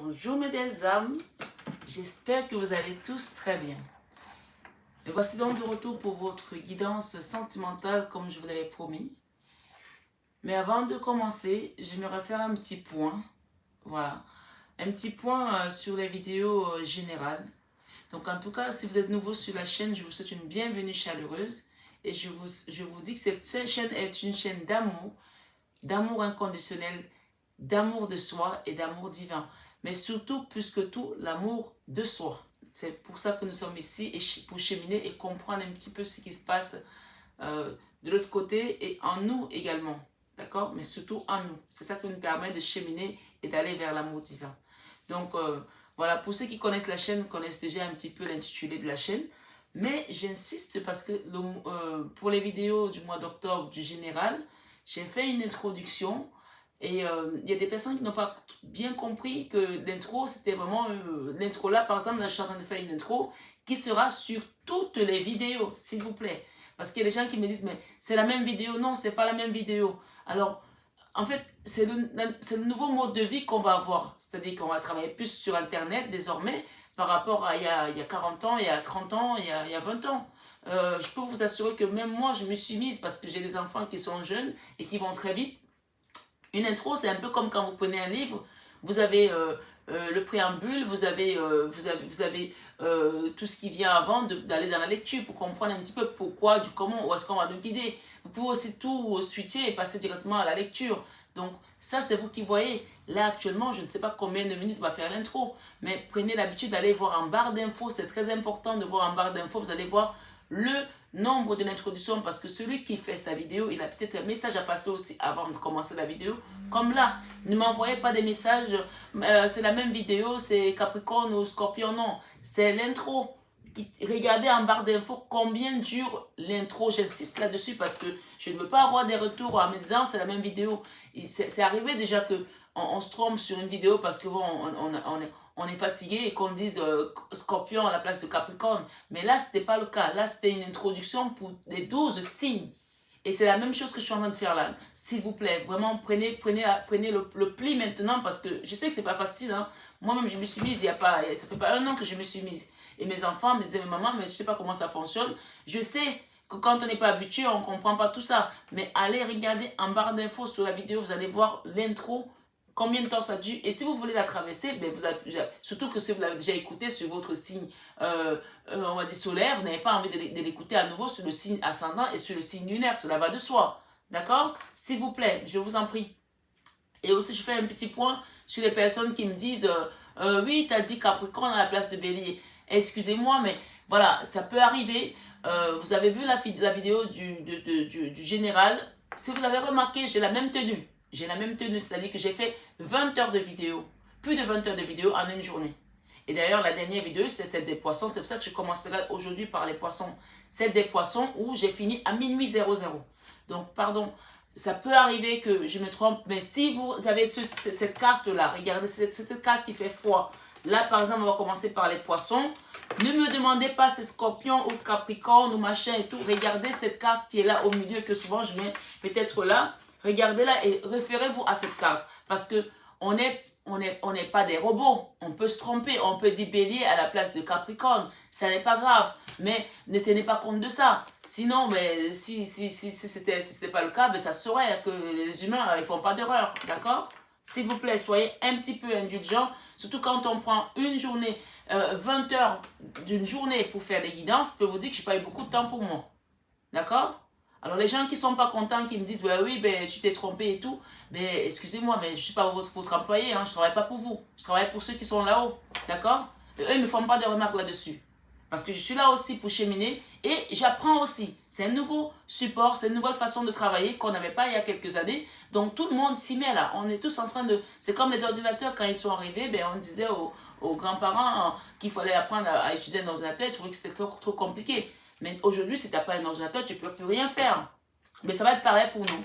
Bonjour mes belles âmes, j'espère que vous allez tous très bien. Me voici donc de retour pour votre guidance sentimentale comme je vous l'avais promis. Mais avant de commencer, j'aimerais faire un petit point, voilà, un petit point sur les vidéos générales. Donc en tout cas, si vous êtes nouveau sur la chaîne, je vous souhaite une bienvenue chaleureuse et je vous dis que cette chaîne est une chaîne d'amour inconditionnel, d'amour de soi et d'amour divin. Mais surtout, plus que tout, l'amour de soi. C'est pour ça que nous sommes ici, et pour cheminer et comprendre un petit peu ce qui se passe de l'autre côté et en nous également. D'accord? Mais surtout en nous. C'est ça qui nous permet de cheminer et d'aller vers l'amour divin. Donc, voilà, pour ceux qui connaissent la chaîne, connaissent déjà un petit peu l'intitulé de la chaîne. Mais j'insiste parce que pour les vidéos du mois d'octobre du général, j'ai fait une introduction. Et il y a des personnes qui n'ont pas bien compris que l'intro, c'était vraiment... l'intro là, par exemple, là, je suis en train de faire une intro qui sera sur toutes les vidéos, s'il vous plaît. Parce qu'il y a des gens qui me disent, mais c'est la même vidéo. Non, c'est pas la même vidéo. Alors, en fait, c'est le nouveau mode de vie qu'on va avoir. C'est-à-dire qu'on va travailler plus sur Internet désormais par rapport à il y a 40 ans, il y a 30 ans, il y a 20 ans. Je peux vous assurer que même moi, je me suis mise parce que j'ai des enfants qui sont jeunes et qui vont très vite. Une intro, c'est un peu comme quand vous prenez un livre, vous avez le préambule, vous avez tout ce qui vient avant d'aller dans la lecture pour comprendre un petit peu pourquoi, du comment, où est-ce qu'on va nous guider. Vous pouvez aussi tout switcher et passer directement à la lecture. Donc ça, c'est vous qui voyez. Là, actuellement, je ne sais pas combien de minutes va faire l'intro, mais prenez l'habitude d'aller voir en barre d'infos. C'est très important de voir en barre d'infos. Vous allez voir le nombre de l'introduction parce que celui qui fait sa vidéo, il a peut-être un message à passer aussi avant de commencer la vidéo. Comme là, ne m'envoyez pas des messages, c'est la même vidéo, c'est Capricorne ou Scorpion, non. C'est l'intro. Regardez en barre d'infos combien dure l'intro. J'insiste là-dessus parce que je ne veux pas avoir des retours en me disant c'est la même vidéo. C'est arrivé déjà que on se trompe sur une vidéo parce que bon, on est fatigué et qu'on dise Scorpion à la place de Capricorne. Mais là, ce n'était pas le cas. Là, c'était une introduction pour les 12 signes. Et c'est la même chose que je suis en train de faire là. S'il vous plaît, vraiment, prenez le pli maintenant parce que je sais que ce n'est pas facile. Hein. Moi-même, je me suis mise, ça fait pas un an que je me suis mise. Et mes enfants me disaient, mais maman, mais je ne sais pas comment ça fonctionne. Je sais que quand on n'est pas habitué, on ne comprend pas tout ça. Mais allez regarder en barre d'infos sur la vidéo, vous allez voir l'intro. Combien de temps ça dure? Et si vous voulez la traverser, ben surtout que si vous l'avez déjà écouté sur votre signe, on va dire solaire, vous n'avez pas envie de l'écouter à nouveau sur le signe ascendant et sur le signe lunaire, cela va de soi. D'accord? S'il vous plaît, je vous en prie. Et aussi, je fais un petit point sur les personnes qui me disent oui, tu as dit Capricorne à la place de Bélier. Excusez-moi, mais voilà, ça peut arriver. Vous avez vu la vidéo du général. Si vous avez remarqué, j'ai la même tenue. J'ai la même tenue, c'est-à-dire que j'ai fait 20 heures de vidéo, plus de 20 heures de vidéo en une journée. Et d'ailleurs, la dernière vidéo, c'est celle des poissons. C'est pour ça que je commencerai aujourd'hui par les poissons. Celle des poissons où j'ai fini à minuit 00. Donc, pardon, ça peut arriver que je me trompe, mais si vous avez cette carte-là, regardez, cette carte qui fait froid. Là, par exemple, on va commencer par les poissons. Ne me demandez pas si c'est Scorpion ou Capricorne ou machin et tout. Regardez cette carte qui est là au milieu, que souvent je mets peut-être là. Regardez-la et référez-vous à cette carte. Parce que on n'est pas des robots. On peut se tromper. On peut dire Bélier à la place de Capricorne. Ça n'est pas grave. Mais ne tenez pas compte de ça. Sinon, mais, si c'était pas le cas, ben, ça saurait que les humains, ils font pas d'erreur. D'accord? S'il vous plaît, soyez un petit peu indulgents. Surtout quand on prend une journée, 20 heures d'une journée pour faire des guidances, je peux vous dire que je n'ai pas eu beaucoup de temps pour moi. D'accord? Alors les gens qui ne sont pas contents, qui me disent bah, oui, ben, tu t'es trompé et tout, ben, excusez-moi, mais je ne suis pas votre employé, hein, je ne travaille pas pour vous. Je travaille pour ceux qui sont là-haut. D'accord? Eux, ils ne me font pas de remarques là-dessus. Parce que je suis là aussi pour cheminer et j'apprends aussi. C'est un nouveau support, c'est une nouvelle façon de travailler qu'on n'avait pas il y a quelques années. Donc tout le monde s'y met là. On est tous en train de... C'est comme les ordinateurs quand ils sont arrivés, ben, on disait aux grands-parents qu'il fallait apprendre à utiliser un ordinateur. Ils trouvaient que c'était trop compliqué. Mais aujourd'hui, si tu n'as pas un ordinateur, tu ne peux plus rien faire. Mais ça va être pareil pour nous.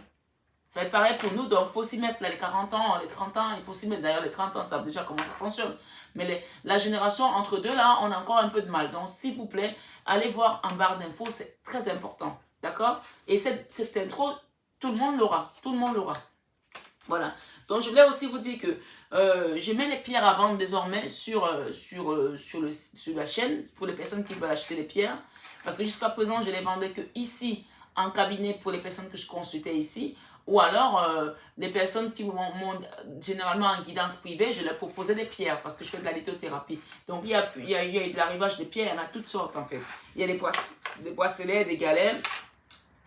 Ça va être pareil pour nous, donc il faut s'y mettre, là, les 40 ans, les 30 ans, il faut s'y mettre. D'ailleurs, les 30 ans, savent déjà comment ça fonctionne. Mais la génération entre deux, là, on a encore un peu de mal. Donc, s'il vous plaît, allez voir en barre d'infos, c'est très important. D'accord? Et cette intro, tout le monde l'aura. Tout le monde l'aura. Voilà. Donc, je voulais aussi vous dire que je mets les pierres à vendre désormais sur la chaîne pour les personnes qui veulent acheter les pierres. Parce que jusqu'à présent, je les vendais que ici, en cabinet pour les personnes que je consultais ici. Ou alors, des personnes qui m'ont généralement en guidance privée, je leur proposais des pierres parce que je fais de la lithothérapie. Donc, il y a eu de l'arrivage de pierres, il y en a toutes sortes en fait. Il y a des bracelets, des galets.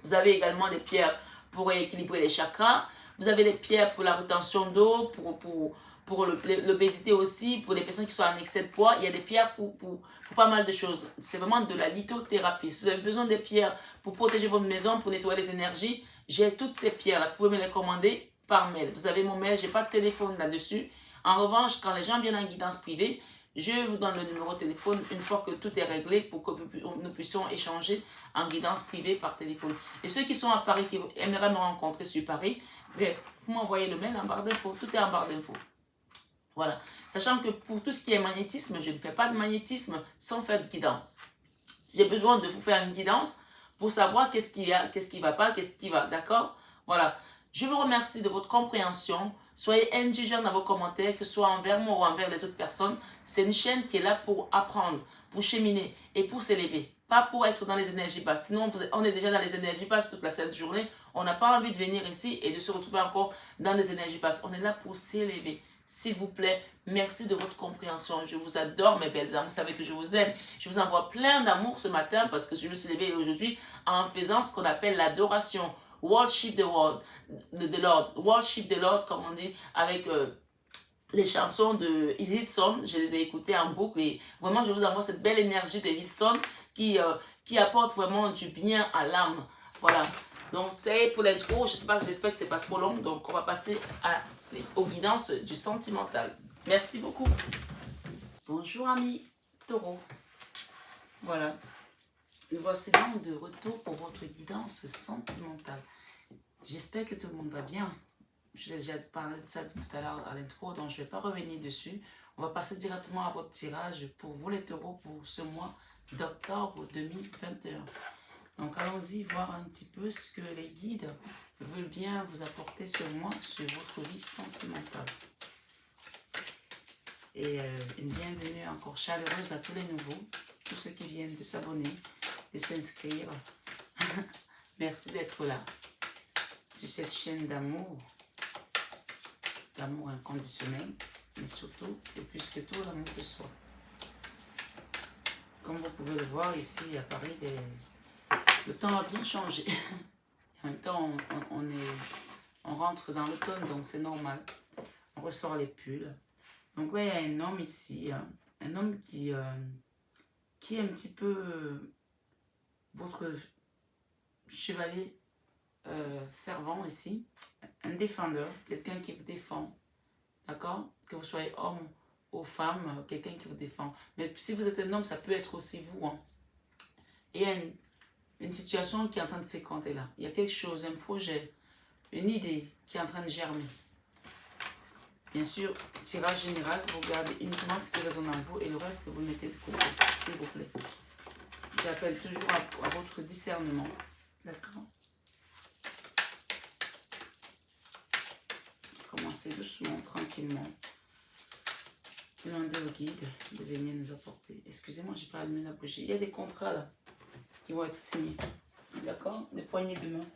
Vous avez également des pierres pour rééquilibrer les chakras. Vous avez des pierres pour la rétention d'eau, pour l'obésité aussi, pour les personnes qui sont en excès de poids. Il y a des pierres pour pas mal de choses. C'est vraiment de la lithothérapie. Si vous avez besoin des pierres pour protéger votre maison, pour nettoyer les énergies, j'ai toutes ces pierres-là. Vous pouvez me les commander par mail. Vous avez mon mail, je n'ai pas de téléphone là-dessus. En revanche, quand les gens viennent en guidance privée, je vous donne le numéro de téléphone une fois que tout est réglé pour que nous puissions échanger en guidance privée par téléphone. Et ceux qui sont à Paris, qui aimeraient me rencontrer sur Paris, vous m'envoyez le mail en barre d'infos. Tout est en barre d'infos. Voilà. Sachant que pour tout ce qui est magnétisme, je ne fais pas de magnétisme sans faire de guidance. J'ai besoin de vous faire une guidance pour savoir qu'est-ce qu'il y a, qu'est-ce qui ne va pas, qu'est-ce qui va. D'accord? Voilà. Je vous remercie de votre compréhension. Soyez indulgents dans vos commentaires, que ce soit envers moi ou envers les autres personnes. C'est une chaîne qui est là pour apprendre, pour cheminer et pour s'élever. Pas pour être dans les énergies basses. Sinon, on est déjà dans les énergies basses toute la cette journée. On n'a pas envie de venir ici et de se retrouver encore dans les énergies basses. On est là pour s'élever. S'il vous plaît, merci de votre compréhension. Je vous adore, mes belles âmes. Vous savez que je vous aime. Je vous envoie plein d'amour ce matin parce que je me suis levée aujourd'hui en faisant ce qu'on appelle l'adoration. Worship the Lord, worship the Lord, comme on dit, avec les chansons de Hillsong. Je les ai écoutées en boucle et vraiment, je vous envoie cette belle énergie de Hillsong qui apporte vraiment du bien à l'âme. Voilà. Donc, c'est pour l'intro. J'espère que c'est pas trop long. Donc, on va passer aux guidances du sentimental. Merci beaucoup. Bonjour, amis taureaux. Voilà. Nous voici donc de retour pour votre guidance sentimentale. J'espère que tout le monde va bien. Je vous ai déjà parlé de ça tout à l'heure à l'intro, donc je ne vais pas revenir dessus. On va passer directement à votre tirage pour vous les taureaux pour ce mois d'octobre 2021. Donc allons-y voir un petit peu ce que les guides veulent bien vous apporter ce mois sur votre vie sentimentale. Et une bienvenue encore chaleureuse à tous les nouveaux, tous ceux qui viennent de s'abonner, de s'inscrire. Merci d'être là sur cette chaîne d'amour inconditionnel, mais surtout, et plus que tout, l'amour de soi. Comme vous pouvez le voir ici à Paris, le temps a bien changé. En même temps, on rentre dans l'automne, donc c'est normal. On ressort les pulls. Donc là, il y a un homme ici, un homme qui est un petit peu votre chevalier servant ici, un défendeur, quelqu'un qui vous défend, d'accord? Que vous soyez homme ou femme, quelqu'un qui vous défend. Mais si vous êtes un homme, ça peut être aussi vous. Hein. Et il y a une situation qui est en train de féconder là. Il y a quelque chose, un projet, une idée qui est en train de germer. Bien sûr, tirage général, vous regardez uniquement ce qui résonne en vous et le reste, vous le mettez de côté, s'il vous plaît. J'appelle toujours à votre discernement. D'accord? Commencez doucement, tranquillement. Demandez au guide de venir nous apporter. Excusez-moi, j'ai pas allumé la bougie. Il y a des contrats là qui vont être signés. D'accord? Des poignées de main.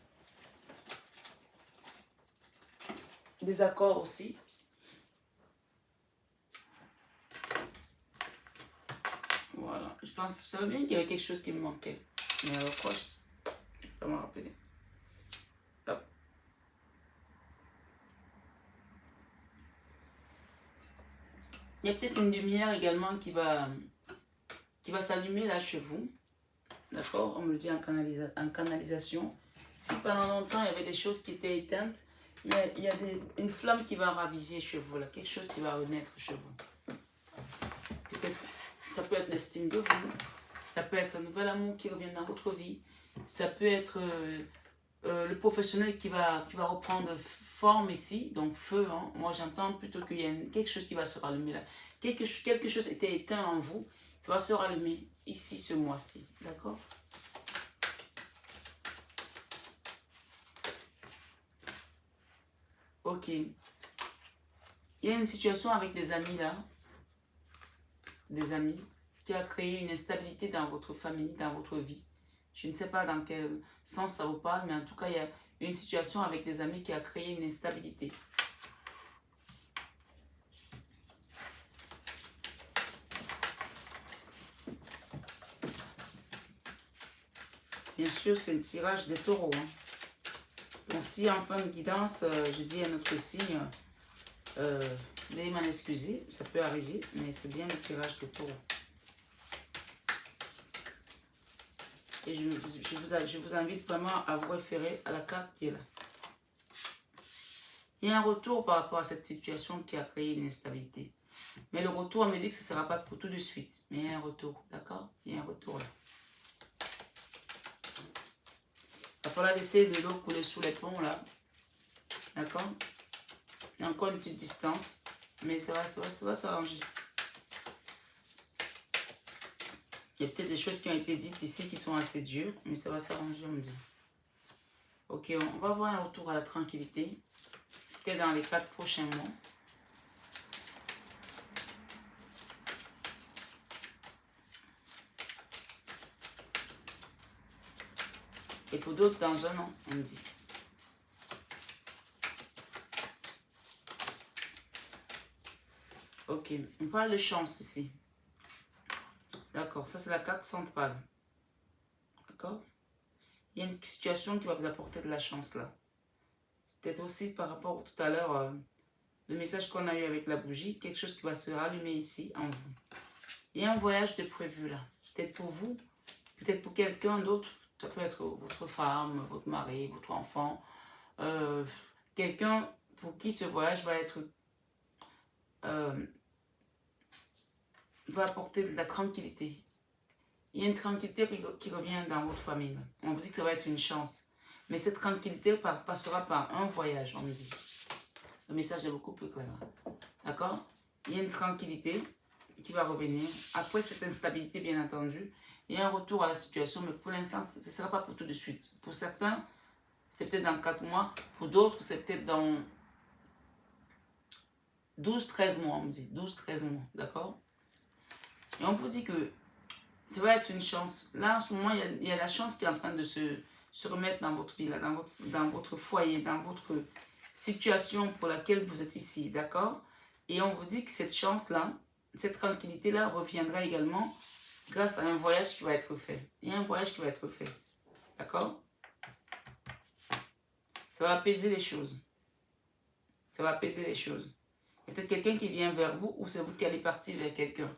Des accords aussi. Voilà. Je pense, ça veut bien qu'il y avait quelque chose qui me manquait. Mais alors quoi? Je ne peux pas me rappeler. Hop. Il y a peut-être une lumière également qui va s'allumer là chez vous. D'accord? On me le dit en canalisation. Si pendant longtemps il y avait des choses qui étaient éteintes, il y a une flamme qui va raviver chez vous, là, quelque chose qui va renaître chez vous. Peut-être, ça peut être l'estime de vous, ça peut être un nouvel amour qui revient dans votre vie, ça peut être le professionnel qui va reprendre forme ici, donc feu. Hein. Moi j'entends plutôt qu'il y a quelque chose qui va se rallumer là. Quelque chose était éteint en vous, ça va se rallumer ici ce mois-ci, d'accord? Ok. Il y a une situation avec des amis là, des amis, qui a créé une instabilité dans votre famille, dans votre vie. Je ne sais pas dans quel sens ça vous parle, mais en tout cas, il y a une situation avec des amis qui a créé une instabilité. Bien sûr, c'est le tirage des taureaux. Hein. Bon, si en fin de guidance, je dis un autre signe, veuillez m'en excuser, ça peut arriver, mais c'est bien le tirage des taureaux. Et je vous invite vraiment à vous référer à la carte qui est là. Il y a un retour par rapport à cette situation qui a créé une instabilité. Mais le retour, on me dit que ce ne sera pas pour tout de suite. Mais il y a un retour, d'accord? Il y a un retour là. Il va falloir laisser de l'eau couler sous les ponts là. D'accord? Il y a encore une petite distance. Mais ça va s'arranger. Il y a peut-être des choses qui ont été dites ici qui sont assez dures. Mais ça va s'arranger, on me dit. Ok, on va avoir un retour à la tranquillité. Peut-être dans les 4 prochains mois. Et pour d'autres, dans un an, on me dit. Ok, on parle de chance ici. D'accord, ça c'est la carte centrale. D'accord? Il y a une situation qui va vous apporter de la chance là. C'est peut-être aussi par rapport tout à l'heure, le message qu'on a eu avec la bougie, quelque chose qui va se rallumer ici en vous. Il y a un voyage de prévu là. Peut-être pour vous, peut-être pour quelqu'un d'autre. Ça peut être votre femme, votre mari, votre enfant. Quelqu'un pour qui ce voyage va être... va apporter de la tranquillité. Il y a une tranquillité qui revient dans votre famille. On vous dit que ça va être une chance. Mais cette tranquillité passera par un voyage, on me dit. Le message est beaucoup plus clair. D'accord? Il y a une tranquillité qui va revenir. Après cette instabilité, bien entendu, il y a un retour à la situation, mais pour l'instant, ce ne sera pas pour tout de suite. Pour certains, c'est peut-être dans 4 mois. Pour d'autres, c'est peut-être dans 12-13 mois, on me dit. 12-13 mois, d'accord? Et on vous dit que ça va être une chance. Là, en ce moment, il y a la chance qui est en train de se remettre dans votre vie, là, dans votre foyer, dans votre situation pour laquelle vous êtes ici, d'accord? Et on vous dit que cette chance-là, cette tranquillité-là reviendra également grâce à un voyage qui va être fait. Il y a un voyage qui va être fait, d'accord? Ça va apaiser les choses. Ça va apaiser les choses. Il y a peut-être quelqu'un qui vient vers vous ou c'est vous qui allez partir vers quelqu'un.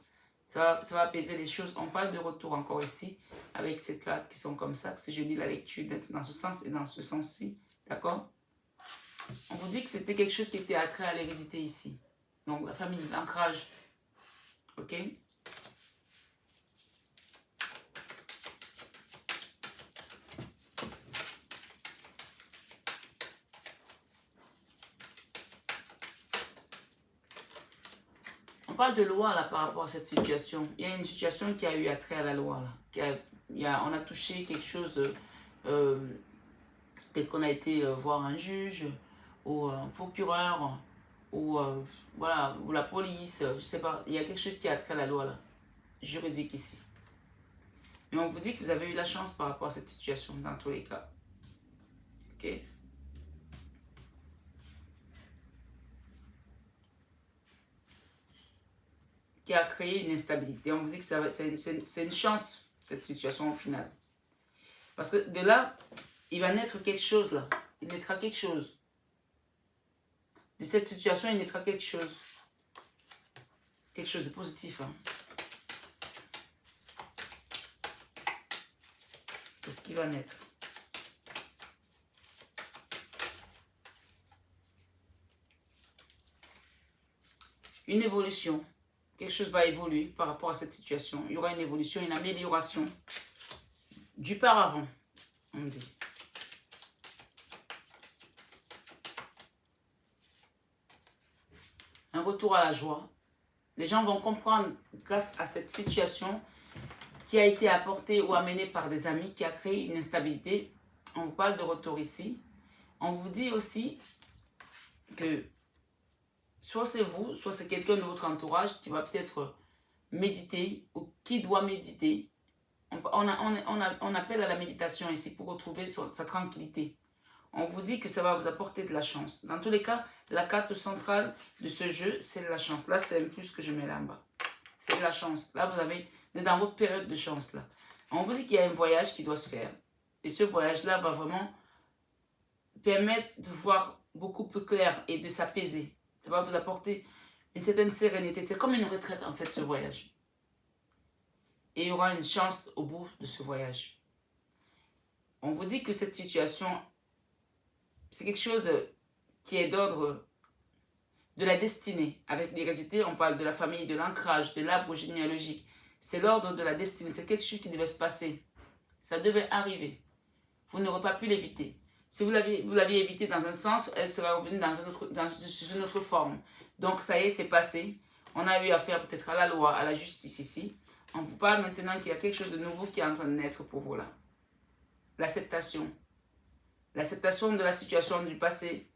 Ça va apaiser les choses. On parle de retour encore ici, avec ces cartes qui sont comme ça. Si je lis la lecture dans ce sens et dans ce sens-ci, d'accord? On vous dit que c'était quelque chose qui était attrait à l'hérédité ici. Donc la famille, l'ancrage. Ok? On parle de loi là par rapport à cette situation. Il y a une situation qui a eu attrait à la loi là. On a touché quelque chose. Peut-être qu'on a été voir un juge ou un procureur ou voilà, ou la police, je sais pas. Il y a quelque chose qui a trait à la loi là, juridique ici. Mais on vous dit que vous avez eu la chance par rapport à cette situation dans tous les cas. Ok? Qui a créé une instabilité. On vous dit que c'est une chance, cette situation au final. Parce que de là, il va naître quelque chose là. Il naîtra quelque chose. De cette situation, il naîtra quelque chose. Quelque chose de positif. Hein. C'est ce qui va naître. Une évolution. Quelque chose va évoluer par rapport à cette situation. Il y aura une évolution, une amélioration du par avant, on dit. Un retour à la joie. Les gens vont comprendre grâce à cette situation qui a été apportée ou amenée par des amis qui a créé une instabilité. On vous parle de retour ici. On vous dit aussi que soit c'est vous, soit c'est quelqu'un de votre entourage qui va peut-être méditer ou qui doit méditer. On appelle à la méditation ici pour retrouver sa tranquillité. On vous dit que ça va vous apporter de la chance. Dans tous les cas, la carte centrale de ce jeu, c'est la chance. Là, c'est un plus que je mets là en bas. C'est la chance. Là, vous êtes dans votre période de chance. Là. On vous dit qu'il y a un voyage qui doit se faire. Et ce voyage-là va vraiment permettre de voir beaucoup plus clair et de s'apaiser. Ça va vous apporter une certaine sérénité. C'est comme une retraite, en fait, ce voyage. Et il y aura une chance au bout de ce voyage. On vous dit que cette situation, c'est quelque chose qui est d'ordre de la destinée. Avec l'hérédité, on parle de la famille, de l'ancrage, de l'arbre généalogique. C'est l'ordre de la destinée. C'est quelque chose qui devait se passer. Ça devait arriver. Vous n'aurez pas pu l'éviter. Si vous l'aviez évité dans un sens, elle sera revenue sous une autre forme. Donc, ça y est, c'est passé. On a eu affaire peut-être à la loi, à la justice ici. On vous parle maintenant qu'il y a quelque chose de nouveau qui est en train de naître pour vous là. L'acceptation. L'acceptation de la situation du passé.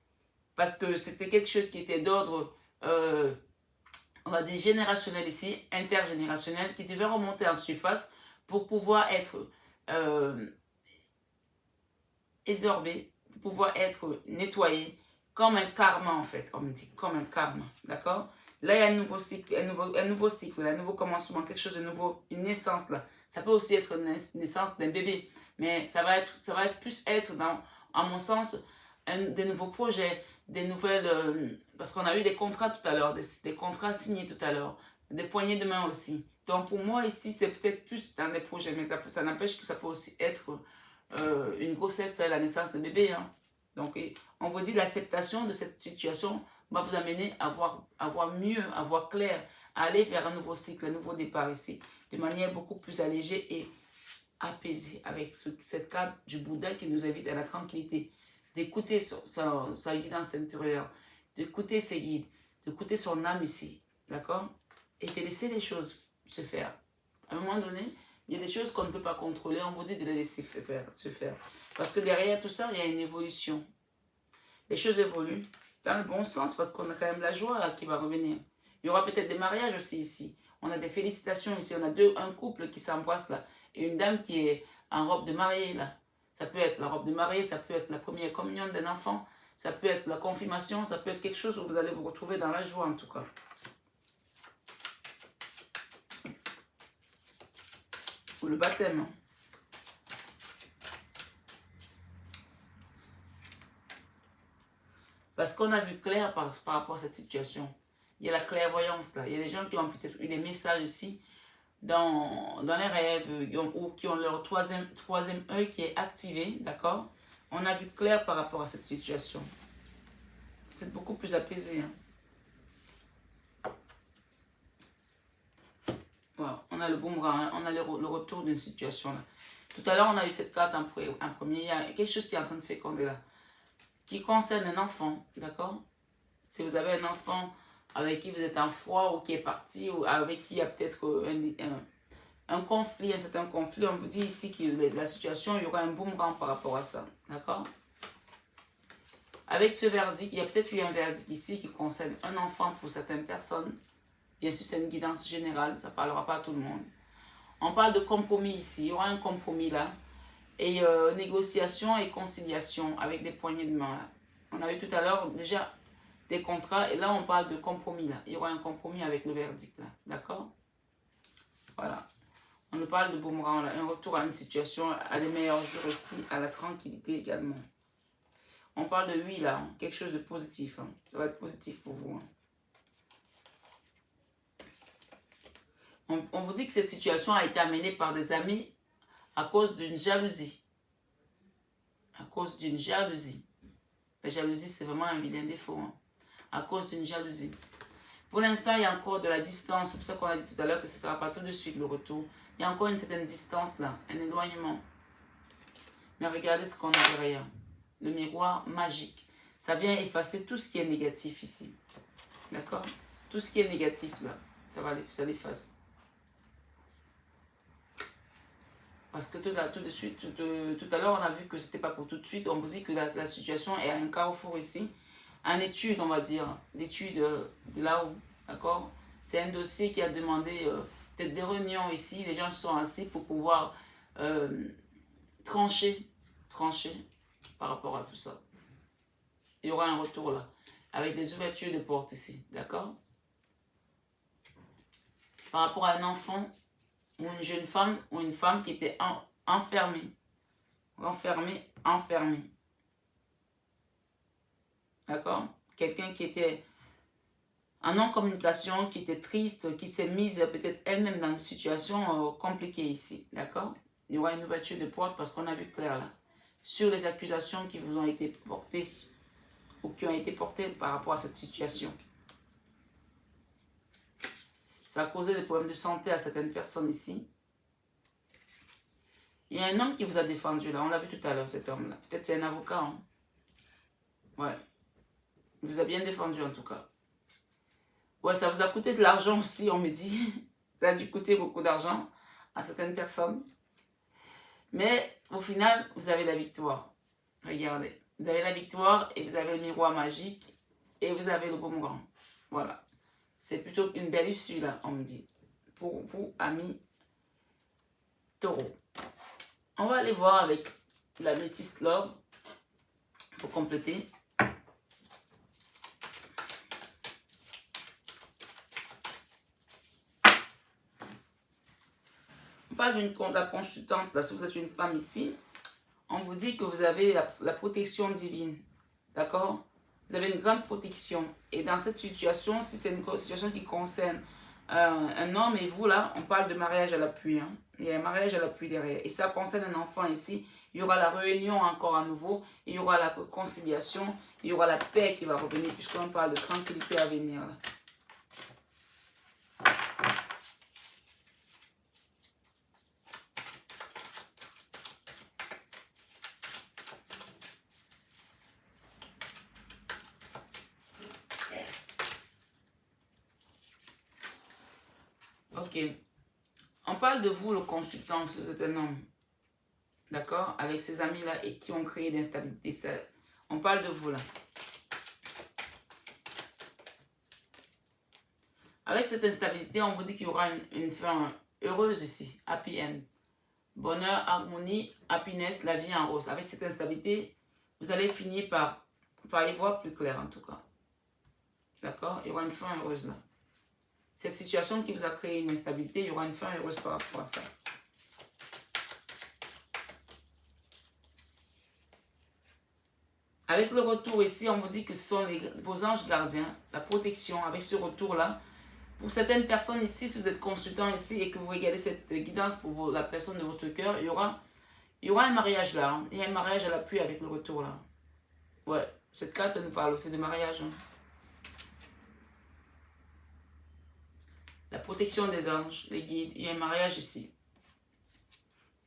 Parce que c'était quelque chose qui était d'ordre, on va dire, générationnel ici, intergénérationnel, qui devait remonter en surface pour pouvoir être ésorbé, pour pouvoir être nettoyé, comme un karma en fait, on me dit, comme un karma, d'accord? Là, il y a un nouveau cycle, un nouveau cycle, un nouveau commencement, quelque chose de nouveau, une naissance là. Ça peut aussi être une naissance d'un bébé, mais ça va plus être, à mon sens, des nouveaux projets, des nouvelles... parce qu'on a eu des contrats tout à l'heure, des contrats signés tout à l'heure, des poignées de main aussi. Donc pour moi ici, c'est peut-être plus dans des projets, mais ça n'empêche que ça peut aussi être une grossesse, la naissance de bébé. Hein. Donc on vous dit l'acceptation de cette situation va vous amener à voir mieux, à voir clair, à aller vers un nouveau cycle, un nouveau départ ici, de manière beaucoup plus allégée et apaisée, avec cette carte du Bouddha qui nous invite à la tranquillité, d'écouter sa guidance intérieure, d'écouter ses guides, d'écouter son âme ici, d'accord? Et de laisser les choses se faire. À un moment donné, il y a des choses qu'on ne peut pas contrôler, on vous dit de les laisser se faire. Parce que derrière tout ça, il y a une évolution. Les choses évoluent dans le bon sens parce qu'on a quand même la joie là, qui va revenir. Il y aura peut-être des mariages aussi ici. On a des félicitations ici. On a un couple qui s'embrasse là. Et une dame qui est en robe de mariée là. Ça peut être la robe de mariée, ça peut être la première communion d'un enfant. Ça peut être la confirmation, ça peut être quelque chose où vous allez vous retrouver dans la joie en tout cas. Ou le baptême. Parce qu'on a vu clair par rapport à cette situation. Il y a la clairvoyance là. Il y a des gens qui ont peut-être eu des messages ici dans les rêves ou qui ont leur troisième œil qui est activé, d'accord? On a vu clair par rapport à cette situation. C'est beaucoup plus apaisé. Hein. Voilà. On a le boomerang, hein. On a le retour d'une situation là. Tout à l'heure, on a eu cette carte en premier. Il y a quelque chose qui est en train de féconder là. Qui concerne un enfant, d'accord? Si vous avez un enfant avec qui vous êtes en froid ou qui est parti ou avec qui il y a peut-être un conflit, un certain conflit, on vous dit ici que la situation, il y aura un boomerang par rapport à ça, d'accord? Avec ce verdict, il y a peut-être eu un verdict ici qui concerne un enfant pour certaines personnes. Bien sûr, c'est une guidance générale, ça ne parlera pas à tout le monde. On parle de compromis ici, il y aura un compromis là. Et négociation et conciliation avec des poignées de main. Là. On a eu tout à l'heure déjà des contrats et là on parle de compromis. Là. Il y aura un compromis avec le verdict. D'accord? Voilà. On nous parle de boomerang. Là. Un retour à une situation, à des meilleurs jours aussi, à la tranquillité également. On parle de oui là, hein, quelque chose de positif. Hein. Ça va être positif pour vous. Hein. On vous dit que cette situation a été amenée par des amis à cause d'une jalousie. À cause d'une jalousie. La jalousie, c'est vraiment un vilain défaut. Hein. À cause d'une jalousie. Pour l'instant, il y a encore de la distance. C'est pour ça qu'on a dit tout à l'heure que ce ne sera pas tout de suite le retour. Il y a encore une certaine distance là, un éloignement. Mais regardez ce qu'on a derrière. Le miroir magique. Ça vient effacer tout ce qui est négatif ici. D'accord? Tout ce qui est négatif là, ça l'efface. Parce que tout à l'heure, on a vu que ce n'était pas pour tout de suite. On vous dit que la situation est à un carrefour ici. en étude, on va dire, l'étude de là-haut, d'accord? C'est un dossier qui a demandé peut-être des réunions ici, les gens sont assis pour pouvoir trancher par rapport à tout ça. Il y aura un retour là, avec des ouvertures de portes ici, d'accord? Par rapport à un enfant, ou une jeune femme, ou une femme qui était enfermée. Enfermée. D'accord? Quelqu'un qui était en non-communication, qui était triste, qui s'est mise peut-être elle-même dans une situation compliquée ici. D'accord? Il y aura une ouverture de porte parce qu'on a vu clair là. Sur les accusations qui vous ont été portées ou qui ont été portées par rapport à cette situation. Ça a causé des problèmes de santé à certaines personnes ici. Il y a un homme qui vous a défendu là. On l'a vu tout à l'heure, cet homme-là. Peut-être c'est un avocat. Hein? Ouais. Il vous a bien défendu en tout cas. Ouais, ça vous a coûté de l'argent aussi, on me dit. Ça a dû coûter beaucoup d'argent à certaines personnes. Mais au final, vous avez la victoire. Regardez. Vous avez la victoire et vous avez le miroir magique et vous avez le boomerang. Voilà. C'est plutôt une belle issue là, on me dit. Pour vous, amis taureaux. On va aller voir avec la métisse love pour compléter. On parle de la consultante, là, si vous êtes une femme ici, on vous dit que vous avez la protection divine, d'accord? Vous avez une grande protection. Et dans cette situation, si c'est une situation qui concerne un homme et vous, là, on parle de mariage à l'appui. Hein? Il y a un mariage à l'appui derrière. Et ça concerne un enfant ici. Il y aura la réunion encore à nouveau. Il y aura la conciliation. Il y aura la paix qui va revenir puisqu'on parle de tranquillité à venir, là. Ok. On parle de vous, le consultant, vous êtes un homme. D'accord? Avec ces amis-là et qui ont créé l'instabilité. On parle de vous, là. Avec cette instabilité, on vous dit qu'il y aura une fin heureuse ici. Happy end. Bonheur, harmonie, happiness, la vie en rose. Avec cette instabilité, vous allez finir par y voir plus clair, en tout cas. D'accord? Il y aura une fin heureuse, là. Cette situation qui vous a créé une instabilité, il y aura une fin heureuse par rapport à ça. Avec le retour ici, on vous dit que ce sont vos anges gardiens, la protection. Avec ce retour-là, pour certaines personnes ici, si vous êtes consultant ici et que vous regardez cette guidance pour la personne de votre cœur, il y aura un mariage là. Hein. Il y a un mariage à l'appui avec le retour là. Ouais, cette carte nous parle aussi de mariage. Hein. La protection des anges, les guides, il y a un mariage ici.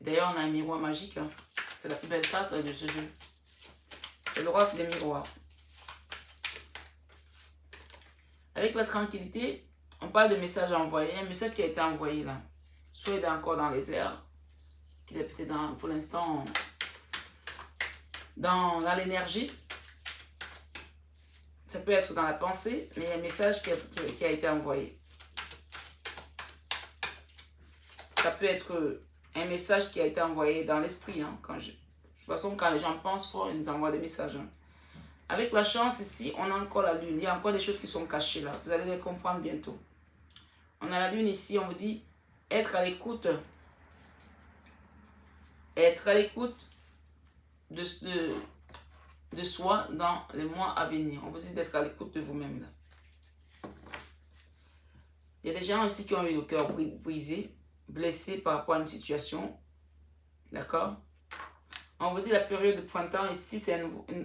D'ailleurs, on a un miroir magique. Hein. C'est la plus belle carte de ce jeu. C'est le roi des miroirs. Avec la tranquillité, on parle de message envoyé. Un message qui a été envoyé là. Soit il est encore dans les airs, qu'il est peut-être pour l'instant dans l'énergie. Ça peut être dans la pensée, mais il y a un message qui a été envoyé. Ça peut être un message qui a été envoyé dans l'esprit. Hein, de toute façon, quand les gens pensent fort, ils nous envoient des messages. Hein. Avec la chance ici, on a encore la lune. Il y a encore des choses qui sont cachées là. Vous allez les comprendre bientôt. On a la lune ici, on vous dit être à l'écoute. Être à l'écoute de soi dans les mois à venir. On vous dit d'être à l'écoute de vous-même là. Il y a des gens aussi qui ont eu le cœur brisé, blessé par rapport à une situation. D'accord? On vous dit la période de printemps ici, c'est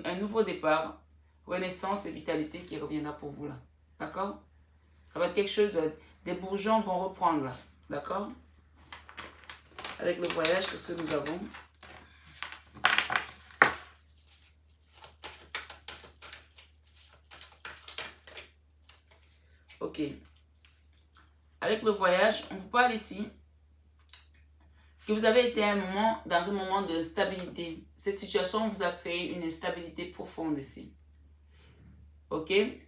un nouveau départ, renaissance et vitalité qui reviendra pour vous là. D'accord? Ça va être quelque chose, des bourgeons vont reprendre là. D'accord? Avec le voyage, qu'est-ce que nous avons? Ok. Avec le voyage, on vous parle ici que vous avez été dans un moment de stabilité. Cette situation vous a créé une instabilité profonde ici. Ok? Il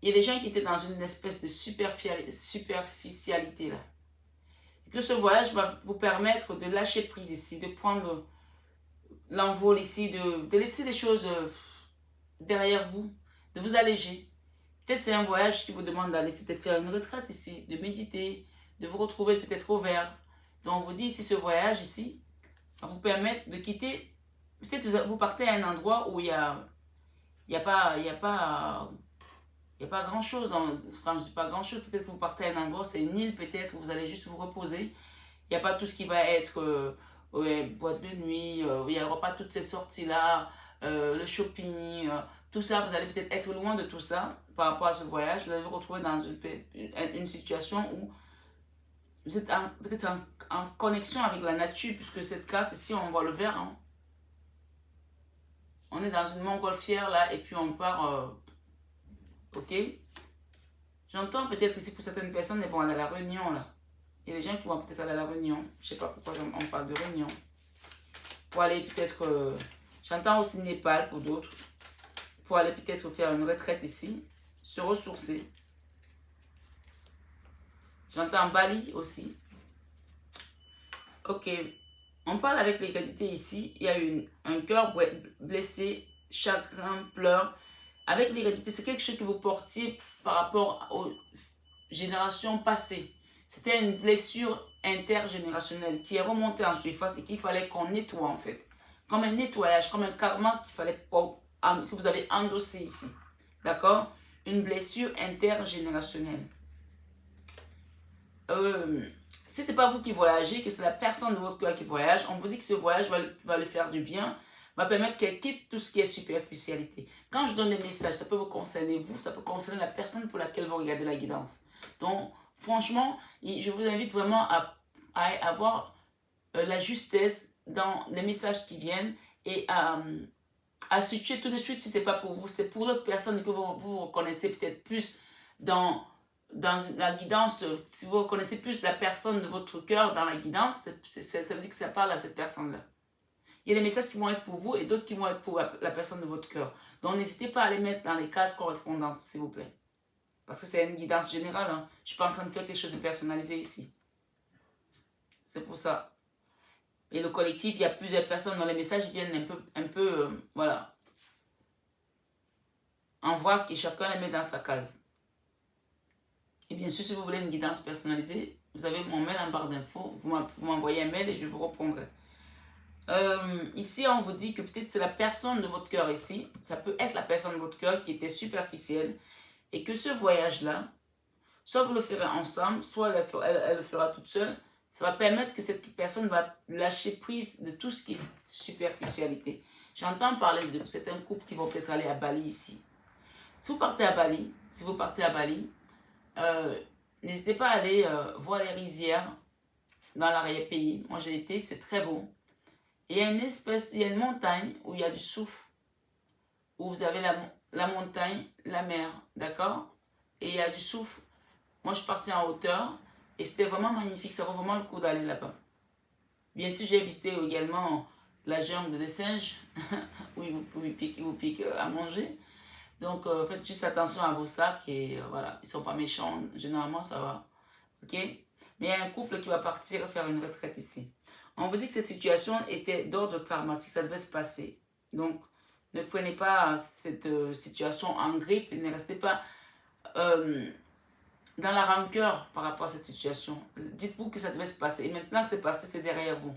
y a des gens qui étaient dans une espèce de superficialité là. Et que ce voyage va vous permettre de lâcher prise ici, de prendre l'envol ici, de laisser les choses derrière vous, de vous alléger. Peut-être c'est un voyage qui vous demande d'aller peut-être faire une retraite ici, de méditer, de vous retrouver peut-être au vert. Donc on vous dit ici, ce voyage ici va vous permettre de quitter, peut-être vous partez à un endroit où il y a pas, il y a pas, il y a pas grand-chose. Quand je dis pas grand-chose, peut-être que vous partez à un endroit, c'est une île peut-être, où vous allez juste vous reposer. Il n'y a pas tout ce qui va être ouais, boîte de nuit, il n'y aura pas toutes ces sorties-là, le shopping, tout ça, vous allez peut-être être loin de tout ça par rapport à ce voyage. Vous allez vous retrouver dans une situation où vous êtes peut-être en connexion avec la nature, puisque cette carte ici, on voit le vert. Hein. On est dans une montgolfière là, et puis on part, ok? J'entends peut-être ici pour certaines personnes, elles vont aller à la Réunion là. Il y a des gens qui vont peut-être aller à la Réunion. Je sais pas pourquoi on parle de Réunion. Pour aller peut-être... j'entends aussi Népal pour d'autres. Pour aller peut-être faire une retraite ici. Se ressourcer. J'entends Bali aussi. Ok. On parle avec l'hérédité ici. Il y a un cœur blessé, chagrin, pleurs. Avec l'hérédité, c'est quelque chose que vous portiez par rapport aux générations passées. C'était une blessure intergénérationnelle qui est remontée en surface et qu'il fallait qu'on nettoie en fait. Comme un nettoyage, comme un karma qu'il fallait que vous avez endossé ici. D'accord? Une blessure intergénérationnelle. Si ce n'est pas vous qui voyagez, que c'est la personne de votre cœur qui voyage, on vous dit que ce voyage va lui faire du bien, va permettre qu'elle quitte tout ce qui est superficialité. Quand je donne des messages, ça peut vous concerner vous, ça peut concerner la personne pour laquelle vous regardez la guidance. Donc, franchement, je vous invite vraiment à avoir la justesse dans les messages qui viennent et à switcher tout de suite si ce n'est pas pour vous, c'est pour l'autre personne que vous reconnaissez peut-être plus dans la guidance. Si vous reconnaissez plus la personne de votre cœur dans la guidance, ça veut dire que ça parle à cette personne-là. Il y a des messages qui vont être pour vous et d'autres qui vont être pour la personne de votre cœur. Donc, n'hésitez pas à les mettre dans les cases correspondantes, s'il vous plaît. Parce que c'est une guidance générale. Hein. Je ne suis pas en train de faire quelque chose de personnalisé ici. C'est pour ça. Et le collectif, il y a plusieurs personnes dont les messages viennent un peu voilà. On voit que chacun les met dans sa case. Et bien sûr, si vous voulez une guidance personnalisée, vous avez mon mail en barre d'infos. Vous m'envoyez un mail et je vous répondrai. Ici, on vous dit que peut-être c'est la personne de votre cœur ici. Ça peut être la personne de votre cœur qui était superficielle. Et que ce voyage-là, soit vous le ferez ensemble, soit elle le fera toute seule. Ça va permettre que cette personne va lâcher prise de tout ce qui est superficialité. J'entends parler de certains couples qui vont peut-être aller à Bali ici. Si vous partez à Bali, n'hésitez pas à aller voir les rizières dans l'arrière-pays. Moi j'ai été, c'est très beau. Et il y a une montagne où il y a du souffle, où vous avez la montagne, la mer, d'accord? Et il y a du souffle. Moi je suis partie en hauteur et c'était vraiment magnifique, ça vaut vraiment le coup d'aller là-bas. Bien sûr, j'ai visité également la jungle des singes, où ils vous piquent à manger. Donc, faites juste attention à vos sacs et voilà, ils ne sont pas méchants, généralement ça va. Ok? Mais il y a un couple qui va partir faire une retraite ici. On vous dit que cette situation était d'ordre karmatique, ça devait se passer. Donc, ne prenez pas cette situation en grippe et ne restez pas dans la rancœur par rapport à cette situation. Dites-vous que ça devait se passer. Et maintenant que c'est passé, c'est derrière vous.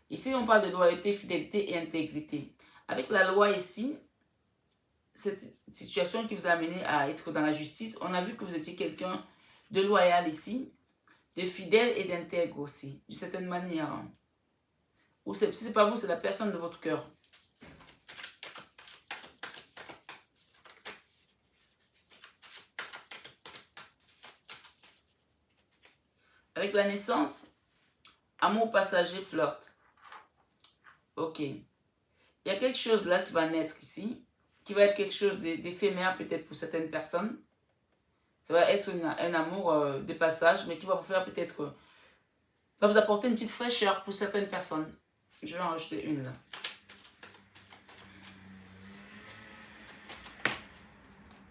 Ici, on parle de loyauté, fidélité et intégrité. Avec la loi ici, cette situation qui vous a amené à être dans la justice, on a vu que vous étiez quelqu'un de loyal ici, de fidèle et d'intègre aussi, d'une certaine manière. Ou si ce n'est pas vous, c'est la personne de votre cœur. Avec la naissance, amour passager, flirt. Ok. Il y a quelque chose là qui va naître ici, qui va être quelque chose d'éphémère peut-être pour certaines personnes. Ça va être un amour de passage, mais qui va vous faire peut-être... va vous apporter une petite fraîcheur pour certaines personnes. Je vais en rajouter une là.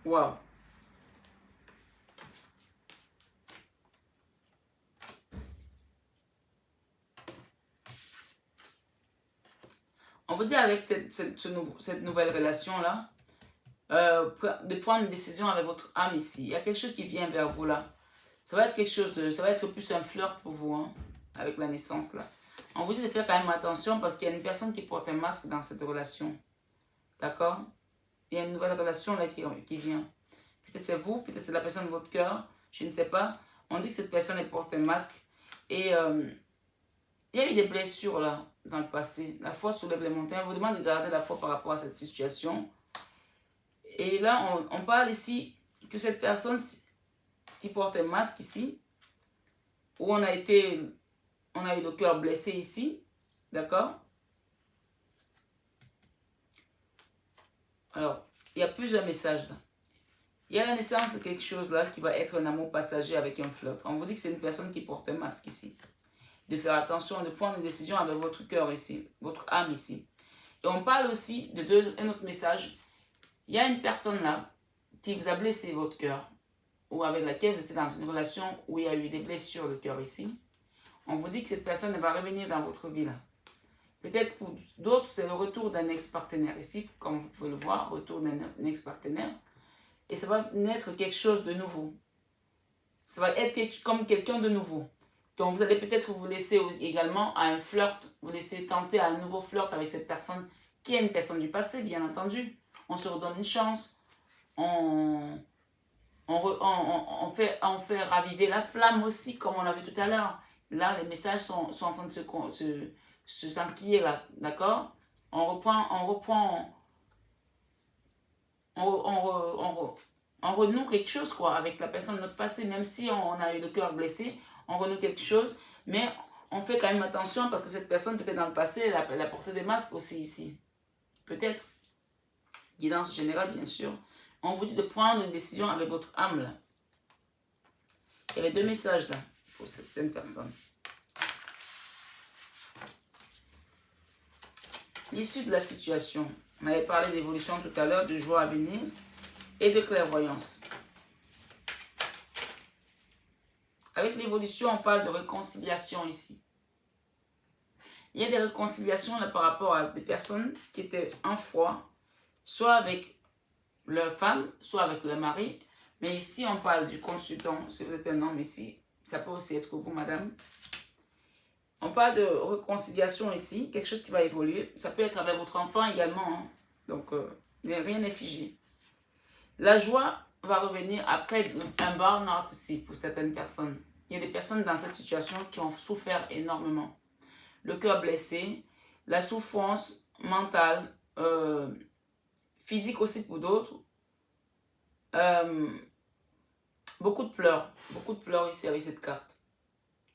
Waouh. On vous dit avec cette nouvelle relation-là, de prendre une décision avec votre âme ici. Il y a quelque chose qui vient vers vous là. Ça va être quelque chose de... Ça va être plus un flirt pour vous, hein, avec la naissance là. On vous dit de faire quand même attention parce qu'il y a une personne qui porte un masque dans cette relation. D'accord? Il y a une nouvelle relation là qui vient. Peut-être c'est vous, peut-être c'est la personne de votre cœur, je ne sais pas. On dit que cette personne elle porte un masque. Et il y a eu des blessures là, dans le passé. La foi soulève les montagnes. On vous demande de garder la foi par rapport à cette situation. Et là, on parle ici que cette personne qui porte un masque ici, où on a eu le cœur blessé ici, d'accord? Alors, il y a plusieurs messages là. Il y a la naissance de quelque chose là qui va être un amour passager avec un flirt. On vous dit que c'est une personne qui porte un masque ici. De faire attention, de prendre une décision avec votre cœur ici, votre âme ici. Et on parle aussi un autre message. Il y a une personne là qui vous a blessé votre cœur, ou avec laquelle vous étiez dans une relation où il y a eu des blessures de cœur ici. On vous dit que cette personne va revenir dans votre vie là. Peut-être pour d'autres, c'est le retour d'un ex-partenaire ici, comme vous pouvez le voir, retour d'un ex-partenaire. Et ça va naître quelque chose de nouveau. Ça va être comme quelqu'un de nouveau. Donc vous allez peut-être vous laisser également à un flirt, vous laisser tenter à un nouveau flirt avec cette personne qui est une personne du passé, bien entendu. On se redonne une chance. On fait raviver la flamme aussi, comme on l'a vu tout à l'heure. Là, les messages sont en train de se s'enquiller là, d'accord? On renoue quelque chose quoi, avec la personne de notre passé, même si on a eu le cœur blessé, on renoue quelque chose, mais on fait quand même attention parce que cette personne peut-être dans le passé, elle a porté des masques aussi ici. Peut-être. Guidance générale, bien sûr. On vous dit de prendre une décision avec votre âme là. Il y avait deux messages là pour certaines personnes. L'issue de la situation. On avait parlé d'évolution tout à l'heure, de joie à venir et de clairvoyance. Avec l'évolution, on parle de réconciliation ici. Il y a des réconciliations là par rapport à des personnes qui étaient en froid, soit avec leur femme, soit avec leur mari. Mais ici, on parle du consultant. Si vous êtes un homme ici, ça peut aussi être vous, madame. On parle de réconciliation ici, quelque chose qui va évoluer. Ça peut être avec votre enfant également. Hein. Donc, rien n'est figé. La joie va revenir après un burn-out ici pour certaines personnes. Il y a des personnes dans cette situation qui ont souffert énormément. Le cœur blessé, la souffrance mentale, physique aussi pour d'autres. Beaucoup de pleurs ici avec cette carte.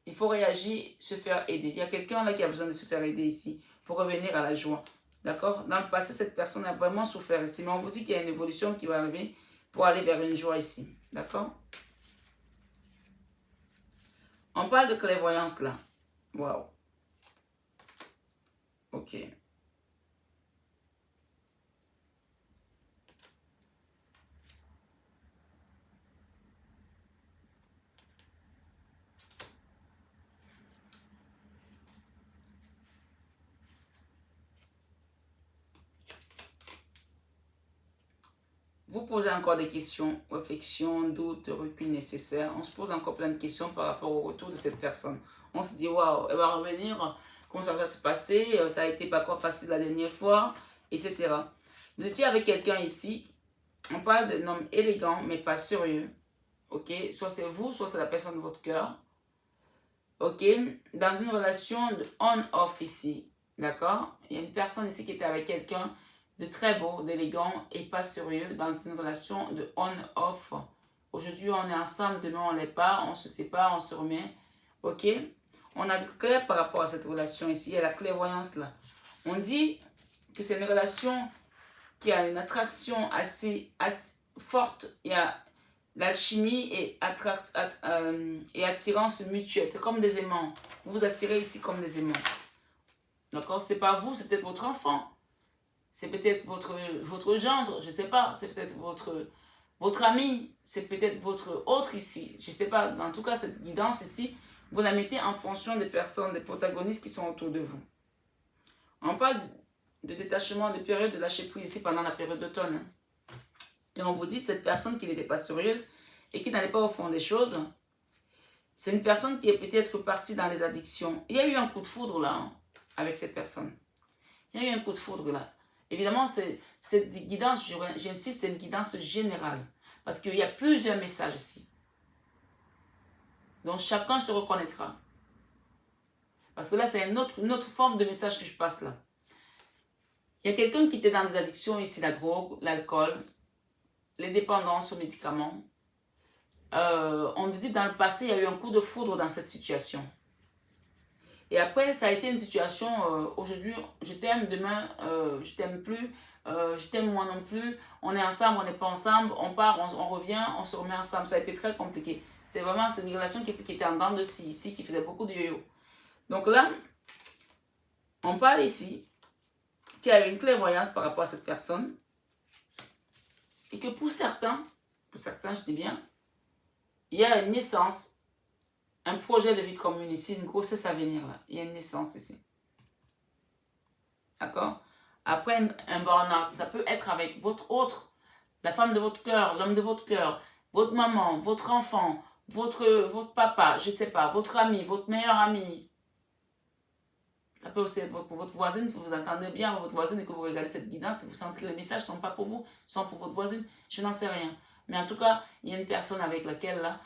Il faut réagir, se faire aider. Il y a quelqu'un là qui a besoin de se faire aider ici pour revenir à la joie. D'accord? Dans le passé, cette personne a vraiment souffert ici. Mais on vous dit qu'il y a une évolution qui va arriver pour aller vers une joie ici. D'accord? On parle de clairvoyance là. Waouh. Ok. Vous posez encore des questions, réflexions, doutes, recul nécessaires. On se pose encore plein de questions par rapport au retour de cette personne. On se dit, waouh, elle va revenir, comment ça va se passer, ça a été pas quoi facile la dernière fois, etc. Vous étiez avec quelqu'un ici, on parle d'un homme élégant, mais pas sérieux. Ok, soit c'est vous, soit c'est la personne de votre cœur. Ok, dans une relation de on-off ici, d'accord? Il y a une personne ici qui était avec quelqu'un de très beau, d'élégant et pas sérieux dans une relation de on-off. Aujourd'hui, on est ensemble, demain, on l'est pas, on se sépare, on se remet. Ok? On a clair par rapport à cette relation ici, il y a la clairvoyance là. On dit que c'est une relation qui a une attraction assez forte. Il y a l'alchimie et attirance mutuelle. C'est comme des aimants. Vous vous attirez ici comme des aimants. D'accord? C'est pas vous, c'est peut-être votre enfant. C'est peut-être votre gendre, je ne sais pas. C'est peut-être votre Votre ami, c'est peut-être votre autre ici. Je ne sais pas, en tout cas, cette guidance ici, vous la mettez en fonction des personnes, des protagonistes qui sont autour de vous. On parle de détachement, de période de lâcher prise ici pendant la période d'automne. Hein. Et on vous dit, cette personne qui n'était pas sérieuse et qui n'allait pas au fond des choses, c'est une personne qui est peut-être partie dans les addictions. Il y a eu un coup de foudre là, hein, avec cette personne. Il y a eu un coup de foudre là. Évidemment, cette guidance, j'insiste, c'est une guidance générale. Parce qu'il y a plusieurs messages ici. Donc chacun se reconnaîtra. Parce que là, c'est une autre forme de message que je passe là. Il y a quelqu'un qui était dans les addictions ici, la drogue, l'alcool, les dépendances aux médicaments. On dit que dans le passé, il y a eu un coup de foudre dans cette situation. Et après, ça a été une situation, aujourd'hui, je t'aime, demain, je t'aime plus, je t'aime moi non plus, on est ensemble, on n'est pas ensemble, on part, on revient, on se remet ensemble. Ça a été très compliqué. C'est vraiment une relation qui était en dents de scie ici, qui faisait beaucoup de yo-yo. Donc là, on parle ici qu'il y a une clairvoyance par rapport à cette personne et que pour certains, je dis bien, il y a une naissance, un projet de vie commune ici, une grossesse à venir là. Il y a une naissance ici. D'accord? Après un burn-out, ça peut être avec votre autre, la femme de votre cœur, l'homme de votre cœur, votre maman, votre enfant, votre papa, je ne sais pas, votre ami, votre meilleur ami. Ça peut aussi être pour votre voisine, si vous entendez bien votre voisine et que vous regardez cette guidance et vous sentez que les messages ne sont pas pour vous, sont pour votre voisine, je n'en sais rien. Mais en tout cas, il y a une personne avec laquelle là,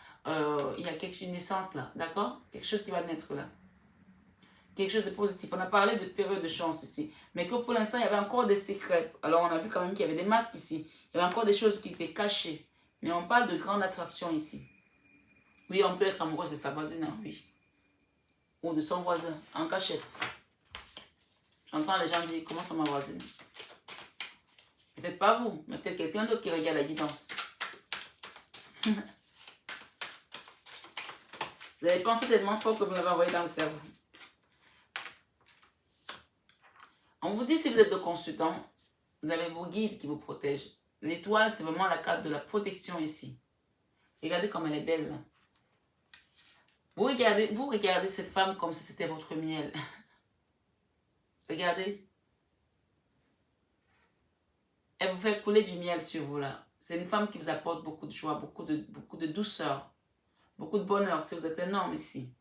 il y a une naissance là, d'accord? Quelque chose qui va naître là. Quelque chose de positif. On a parlé de période de chance ici. Mais que pour l'instant, il y avait encore des secrets. Alors, on a vu quand même qu'il y avait des masques ici. Il y avait encore des choses qui étaient cachées. Mais on parle de grande attraction ici. Oui, on peut être amoureux de sa voisine, hein, oui. Ou de son voisin, en cachette. J'entends les gens dire, comment ça ma voisine? Peut-être pas vous, mais peut-être quelqu'un d'autre qui regarde la guidance. Vous avez pensé tellement fort que vous l'avez envoyé dans le cerveau. On vous dit, si vous êtes de consultant, vous avez vos guides qui vous protègent. L'étoile, c'est vraiment la carte de la protection ici. Regardez comme elle est belle là. Vous regardez cette femme comme si c'était votre miel. Regardez. Elle vous fait couler du miel sur vous là. C'est une femme qui vous apporte beaucoup de joie, beaucoup de douceur, beaucoup de bonheur si vous êtes un homme ici.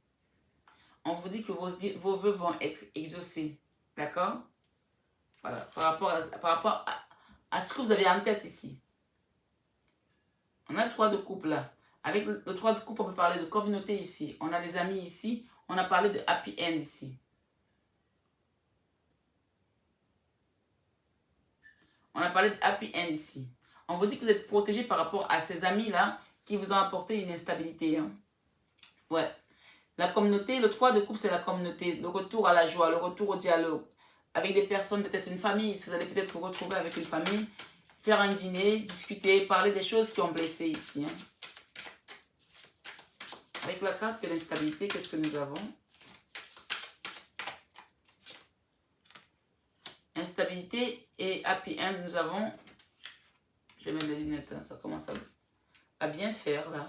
On vous dit que vos vœux vont être exaucés. D'accord? Voilà, par rapport à ce que vous avez en tête ici. On a le 3 de coupe là. Avec le 3 de coupe, on peut parler de communauté ici. On a des amis ici. On a parlé de happy end ici. On a parlé de happy end ici. On vous dit que vous êtes protégé par rapport à ces amis-là qui vous ont apporté une instabilité. Hein. Ouais. La communauté, le 3 de coupe, c'est la communauté. Le retour à la joie, le retour au dialogue. Avec des personnes, peut-être une famille. Si vous allez peut-être vous retrouver avec une famille, faire un dîner, discuter, parler des choses qui ont blessé ici. Hein. Avec la carte de l'instabilité, qu'est-ce que nous avons? Instabilité et happy end, nous avons... Je vais mettre les lunettes, hein, ça commence à bien faire là.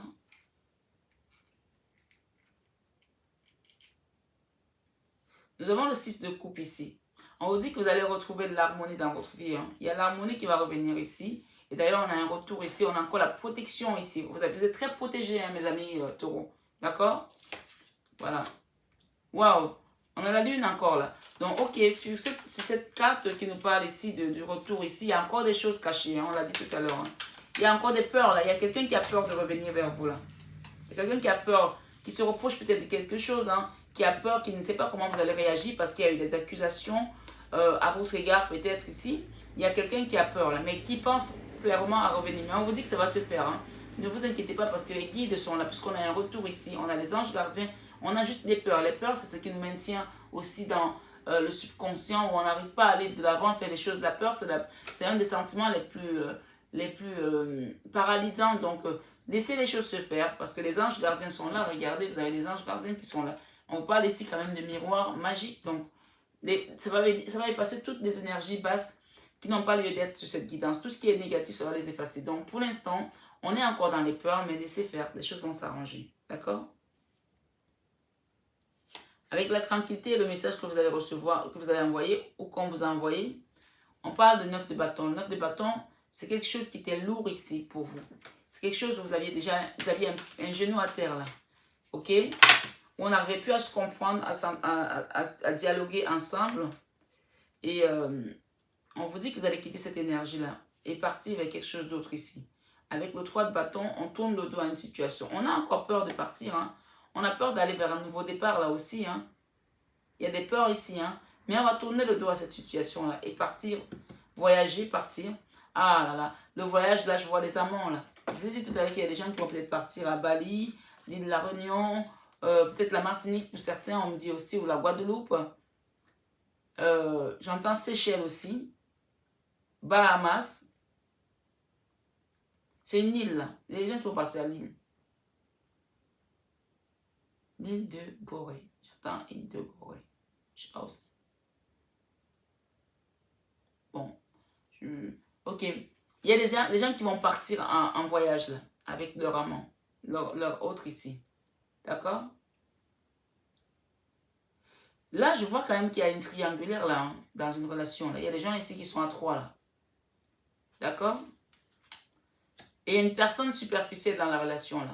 Nous avons le 6 de coupe ici. On vous dit que vous allez retrouver de l'harmonie dans votre vie. Hein. Il y a l'harmonie qui va revenir ici. Et d'ailleurs, on a un retour ici. On a encore la protection ici. Vous êtes très protégés, hein, mes amis taureaux. D'accord? Voilà. Waouh! On a la lune encore là. Donc, ok, sur cette carte qui nous parle ici du retour ici, il y a encore des choses cachées. Hein, on l'a dit tout à l'heure. Hein. Il y a encore des peurs là. Il y a quelqu'un qui a peur de revenir vers vous là. Il y a quelqu'un qui a peur, qui se reproche peut-être de quelque chose, hein, qui a peur, qui ne sait pas comment vous allez réagir parce qu'il y a eu des accusations à votre égard peut-être ici. Il y a quelqu'un qui a peur là, mais qui pense clairement à revenir. Mais on vous dit que ça va se faire. Hein. Ne vous inquiétez pas parce que les guides sont là, puisqu'on a un retour ici. On a les anges gardiens. On a juste des peurs. Les peurs, c'est ce qui nous maintient aussi dans le subconscient où on n'arrive pas à aller de l'avant, faire des choses. La peur, c'est un des sentiments les plus paralysants. Donc, laissez les choses se faire parce que les anges gardiens sont là. Regardez, vous avez des anges gardiens qui sont là. On vous parle ici quand même de miroirs magiques. Donc, ça va effacer toutes les énergies basses qui n'ont pas lieu d'être sur cette guidance. Tout ce qui est négatif, ça va les effacer. Donc, pour l'instant, On est encore dans les peurs, mais laissez faire. Les choses vont s'arranger. D'accord? Avec la tranquillité et le message que vous allez recevoir, que vous allez envoyer ou qu'on vous a envoyé, on parle de 9 de bâton. Le 9 de bâton, c'est quelque chose qui était lourd ici pour vous. C'est quelque chose où vous aviez déjà un genou à terre là. Ok? Où on n'arrivait plus à se comprendre, à dialoguer ensemble. Et on vous dit que vous allez quitter cette énergie-là et partir vers quelque chose d'autre ici. Avec le 3 de bâton, on tourne le dos à une situation. On a encore peur de partir. Hein. On a peur d'aller vers un nouveau départ là aussi. Hein. Il y a des peurs ici. Hein. Mais on va tourner le dos à cette situation-là et partir, voyager, partir. Ah là là, le voyage, là, je vois les amants là. Je vous ai dit tout à l'heure qu'il y a des gens qui vont peut-être partir à Bali, l'île de la Réunion, peut-être la Martinique pour certains, on me dit aussi, ou la Guadeloupe. J'entends Seychelles aussi. Bahamas. C'est une île là. Les gens qui vont passer à l'île. L'île de Gorée. J'entends île de Gorée. Je sais pas aussi. Bon. Ok. Il y a des gens qui vont partir en voyage là. Avec leur amant. Leur autre ici. D'accord? Là, je vois quand même qu'il y a une triangulaire là. Hein, dans une relation là. Il y a des gens ici qui sont à 3 là. D'accord? Et il y a une personne superficielle dans la relation là. De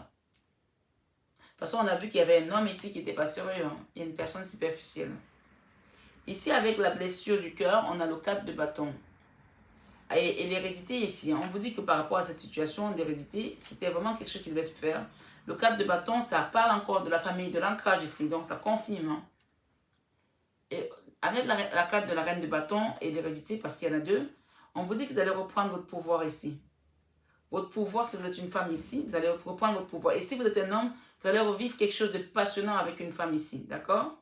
toute façon, on a vu qu'il y avait un homme ici qui n'était pas sérieux. Hein. Il y a une personne superficielle. Ici, avec la blessure du cœur, on a le 4 de bâton. Et l'hérédité ici, hein, on vous dit que par rapport à cette situation d'hérédité, c'était vraiment quelque chose qui devait se faire. Le 4 de bâton, ça parle encore de la famille, de l'ancrage ici, donc ça confirme. Hein. Et avec la carte de la reine de bâton et l'hérédité, parce qu'il y en a deux, on vous dit que vous allez reprendre votre pouvoir ici. Votre pouvoir, si vous êtes une femme ici, vous allez reprendre votre pouvoir. Et si vous êtes un homme, vous allez revivre quelque chose de passionnant avec une femme ici, d'accord?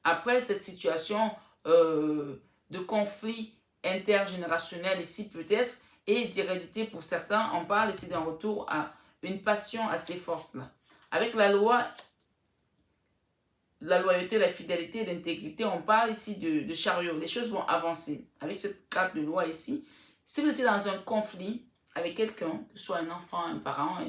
Après cette situation de conflit intergénérationnel ici peut-être, et d'hérédité pour certains, on parle ici d'un retour à une passion assez forte là. Avec la loi, la loyauté, la fidélité, l'intégrité, on parle ici de chariot. Les choses vont avancer. Avec cette carte de loi ici, si vous étiez dans un conflit avec quelqu'un, que ce soit un enfant, un parent,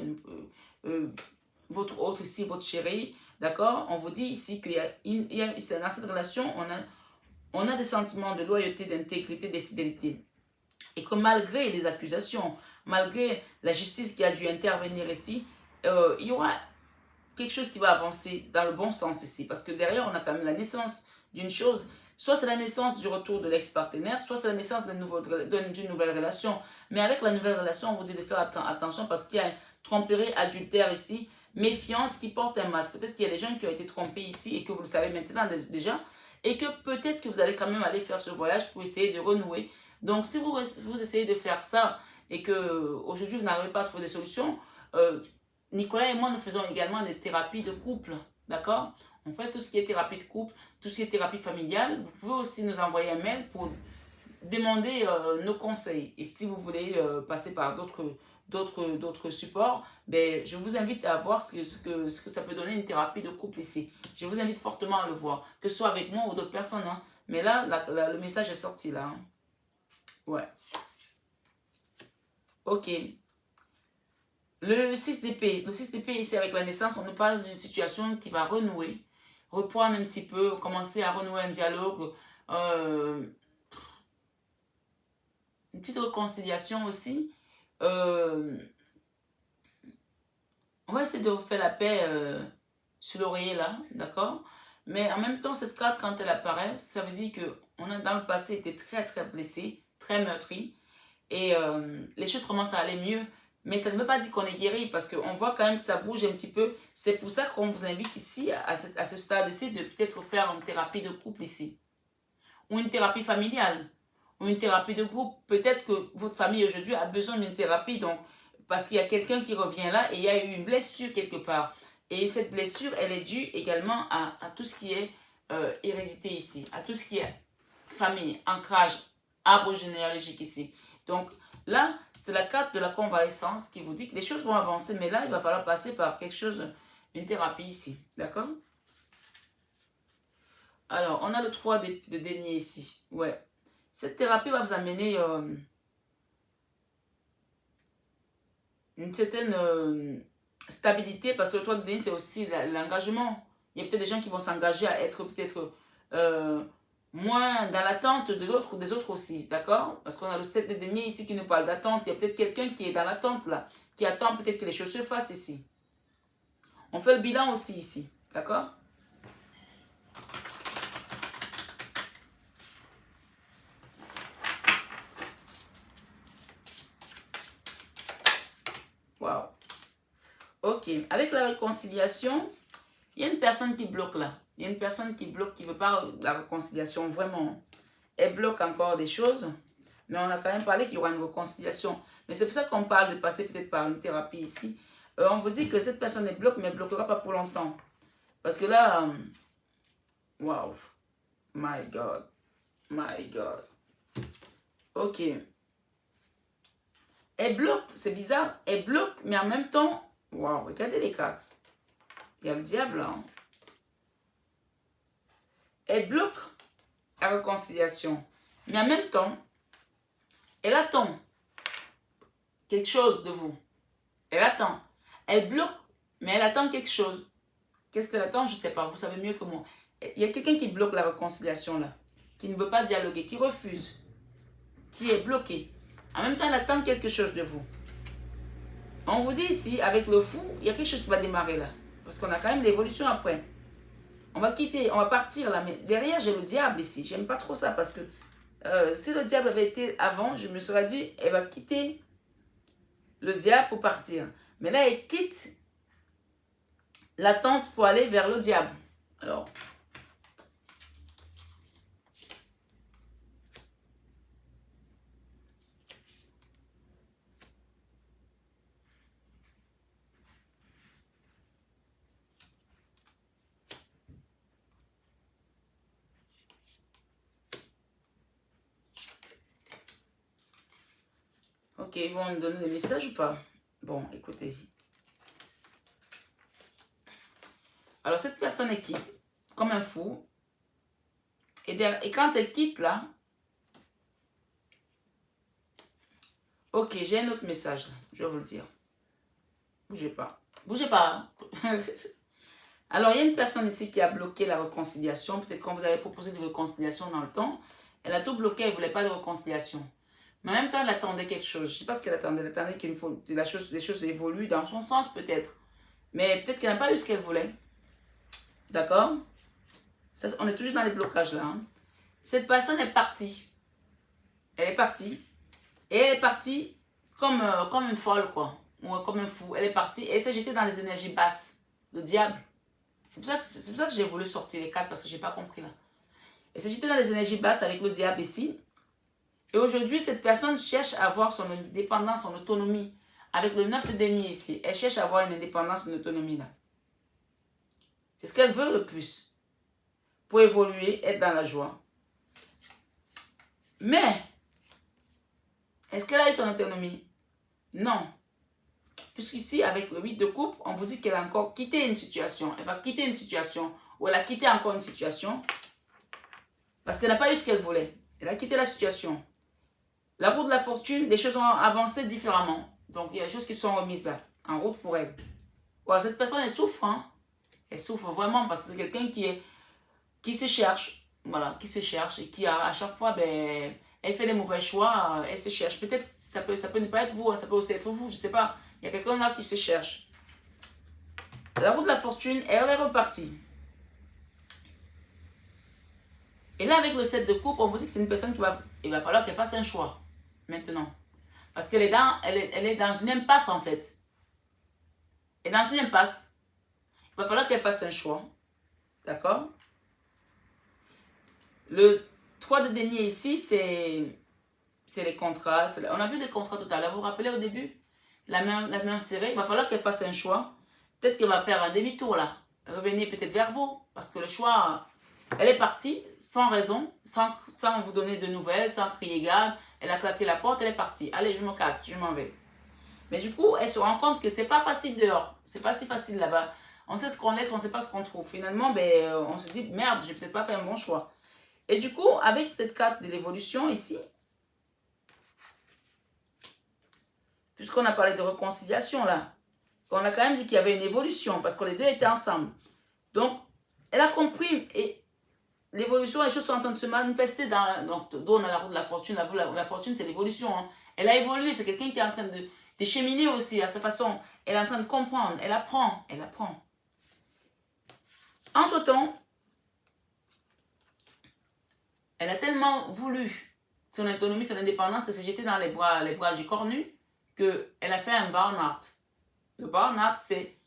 votre autre ici, votre chéri, d'accord? On vous dit ici qu'il y a dans cette relation, on a des sentiments de loyauté, d'intégrité, de fidélité. Et que malgré les accusations, malgré la justice qui a dû intervenir ici, il y aura quelque chose qui va avancer dans le bon sens ici. Parce que derrière, on a quand même la naissance d'une chose. Soit c'est la naissance du retour de l'ex-partenaire, soit c'est la naissance d'une nouvelle relation. Mais avec la nouvelle relation, on vous dit de faire attention parce qu'il y a un tromperie, adultère ici, méfiance qui porte un masque. Peut-être qu'il y a des gens qui ont été trompés ici et que vous le savez maintenant déjà. Et que peut-être que vous allez quand même aller faire ce voyage pour essayer de renouer. Donc si vous essayez de faire ça et qu'aujourd'hui vous n'arrivez pas à trouver des solutions, Nicolas et moi, nous faisons également des thérapies de couple, d'accord? On fait tout ce qui est thérapie de couple, tout ce qui est thérapie familiale. Vous pouvez aussi nous envoyer un mail pour demander nos conseils. Et si vous voulez passer par d'autres supports, ben, je vous invite à voir ce que ça peut donner une thérapie de couple ici. Je vous invite fortement à le voir, que ce soit avec moi ou d'autres personnes. Hein. Mais là, le message est sorti là. Hein. Ouais. Ok. Le 6 d'épée. Le 6 d'épée ici avec la naissance, on nous parle d'une situation qui va renouer, reprendre un petit peu, commencer à renouer un dialogue, une petite réconciliation aussi. On va essayer de refaire la paix sur l'oreiller là, d'accord? Mais en même temps, cette carte, quand elle apparaît, ça veut dire qu'on a dans le passé été très très blessé, très meurtri. Et les choses commencent à aller mieux. Mais ça ne veut pas dire qu'on est guéri parce qu'on voit quand même que ça bouge un petit peu. C'est pour ça qu'on vous invite ici, à ce stade ici, de peut-être faire une thérapie de couple ici. Ou une thérapie familiale. Ou une thérapie de groupe. Peut-être que votre famille aujourd'hui a besoin d'une thérapie. Donc, parce qu'il y a quelqu'un qui revient là et il y a eu une blessure quelque part. Et cette blessure, elle est due également à tout ce qui est hérédité ici. À tout ce qui est famille, ancrage, arbre généalogique ici. Donc, là, c'est la carte de la convalescence qui vous dit que les choses vont avancer, mais là, il va falloir passer par quelque chose, une thérapie ici. D'accord? Alors, on a le 3 de denier ici. Ouais. Cette thérapie va vous amener une certaine stabilité, parce que le 3 de denier, c'est aussi l'engagement. Il y a peut-être des gens qui vont s'engager à être peut-être moins dans l'attente de l'autre ou des autres aussi, d'accord? Parce qu'on a le 7 de denier ici qui nous parle d'attente. Il y a peut-être quelqu'un qui est dans l'attente là, qui attend peut-être que les choses se fassent ici. On fait le bilan aussi ici, d'accord? Waouh. Ok, avec la réconciliation, il y a une personne qui bloque là. Il y a une personne qui bloque, qui ne veut pas la réconciliation, vraiment. Elle bloque encore des choses, mais on a quand même parlé qu'il y aura une réconciliation. Mais c'est pour ça qu'on parle de passer peut-être par une thérapie ici. On vous dit que cette personne est bloque, mais elle ne bloquera pas pour longtemps. Parce que là, wow, my God, my God. Ok. Elle bloque, c'est bizarre, elle bloque, mais en même temps, wow, regardez les cartes. Il y a le diable là. Hein. Elle bloque la réconciliation. Mais en même temps, elle attend quelque chose de vous. Elle attend. Elle bloque, mais elle attend quelque chose. Qu'est-ce qu'elle attend? Je ne sais pas. Vous savez mieux que moi. Il y a quelqu'un qui bloque la réconciliation là. Qui ne veut pas dialoguer, qui refuse. Qui est bloqué. En même temps, elle attend quelque chose de vous. On vous dit ici, avec le fou, il y a quelque chose qui va démarrer là. Parce qu'on a quand même l'évolution après. On va quitter, on va partir là. Mais derrière, j'ai le diable ici. J'aime pas trop ça parce que si le diable avait été avant, je me serais dit, elle va quitter le diable pour partir. Mais là, elle quitte l'attente pour aller vers le diable. Alors, ok, ils vont me donner des messages ou pas? Bon, écoutez. Alors, cette personne, elle quitte comme un fou. Et quand elle quitte là, ok, j'ai un autre message là, je vais vous le dire. Bougez pas. Bougez pas. Alors, il y a une personne ici qui a bloqué la réconciliation. Peut-être quand vous avez proposé de réconciliation dans le temps, elle a tout bloqué, elle ne voulait pas de réconciliation. Mais en même temps, elle attendait quelque chose. Je ne sais pas ce qu'elle attendait. Elle attendait que les choses évoluent dans son sens, peut-être. Mais peut-être qu'elle n'a pas eu ce qu'elle voulait. D'accord? On est toujours dans les blocages là. Hein. Cette personne est partie. Elle est partie. Et elle est partie comme une folle, quoi. Ou comme un fou. Elle est partie et elle s'est jetée dans les énergies basses. Le diable. C'est pour ça que j'ai voulu sortir les cartes parce que je n'ai pas compris là. Elle s'est jetée dans les énergies basses avec le diable ici. Et aujourd'hui, cette personne cherche à avoir son indépendance, son autonomie. Avec le 9 de denier ici, elle cherche à avoir une indépendance, une autonomie là. C'est ce qu'elle veut le plus. Pour évoluer, être dans la joie. Mais, est-ce qu'elle a eu son autonomie? Non. Puisqu'ici, avec le 8 de coupe, on vous dit qu'elle a encore quitté une situation. Elle va quitter une situation. Ou elle a quitté encore une situation. Parce qu'elle n'a pas eu ce qu'elle voulait. Elle a quitté la situation. La roue de la fortune, les choses ont avancé différemment. Donc, il y a des choses qui sont remises là, en route pour elle. Voilà, cette personne, elle souffre. Hein? Elle souffre vraiment parce que c'est quelqu'un qui se cherche. Voilà, qui se cherche et qui, à chaque fois, ben, elle fait des mauvais choix. Elle se cherche. Peut-être ça peut ne pas être vous, ça peut aussi être vous, je ne sais pas. Il y a quelqu'un là qui se cherche. La roue de la fortune, elle est repartie. Et là, avec le 7 de coupe, on vous dit que c'est une personne il va falloir qu'elle fasse un choix. Maintenant. Parce qu'elle est dans une impasse en fait. Elle est dans une impasse. Il va falloir qu'elle fasse un choix. D'accord? Le 3 de denier ici, c'est les contrats. On a vu des contrats tout à l'heure. Vous vous rappelez au début? La main serrée. Il va falloir qu'elle fasse un choix. Peut-être qu'elle va faire un demi-tour là. Revenir peut-être vers vous. Parce que le choix, elle est partie sans raison, sans vous donner de nouvelles, sans crier gare. Elle a claqué la porte, elle est partie. Allez, je me casse, je m'en vais. Mais du coup, elle se rend compte que c'est pas facile dehors. C'est pas si facile là-bas. On sait ce qu'on laisse, on sait pas ce qu'on trouve. Finalement, ben, on se dit, merde, j'ai peut-être pas fait un bon choix. Et du coup, avec cette carte de l'évolution ici, puisqu'on a parlé de réconciliation là, on a quand même dit qu'il y avait une évolution, parce que les deux étaient ensemble. Donc, elle a compris, et l'évolution, les choses sont en train de se manifester donc, on a la roue de la fortune. La fortune, c'est l'évolution. Hein. Elle a évolué, c'est quelqu'un qui est en train de cheminer aussi à sa façon. Elle est en train de comprendre, elle apprend, elle apprend. Entre-temps, elle a tellement voulu son autonomie, son indépendance, que s'est jetée dans les bras du cornu, qu'elle a fait un burn-out. Le burn-out, c'est...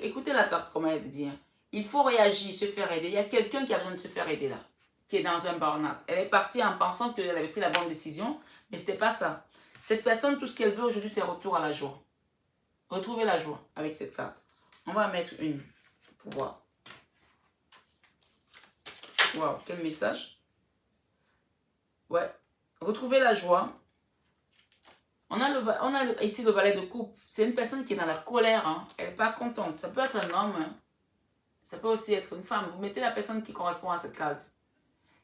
Écoutez la carte, comment elle dit. Hein. Il faut réagir, se faire aider. Il y a quelqu'un qui a besoin de se faire aider là, qui est dans un burn-out. Elle est partie en pensant qu'elle avait pris la bonne décision, mais ce n'était pas ça. Cette personne, tout ce qu'elle veut aujourd'hui, c'est retour à la joie. Retrouver la joie avec cette carte. On va mettre une pour voir. Waouh, quel message. Ouais, retrouver la joie. On a ici le valet de coupe. C'est une personne qui est dans la colère. Hein. Elle n'est pas contente. Ça peut être un homme. Hein. Ça peut aussi être une femme. Vous mettez la personne qui correspond à cette case.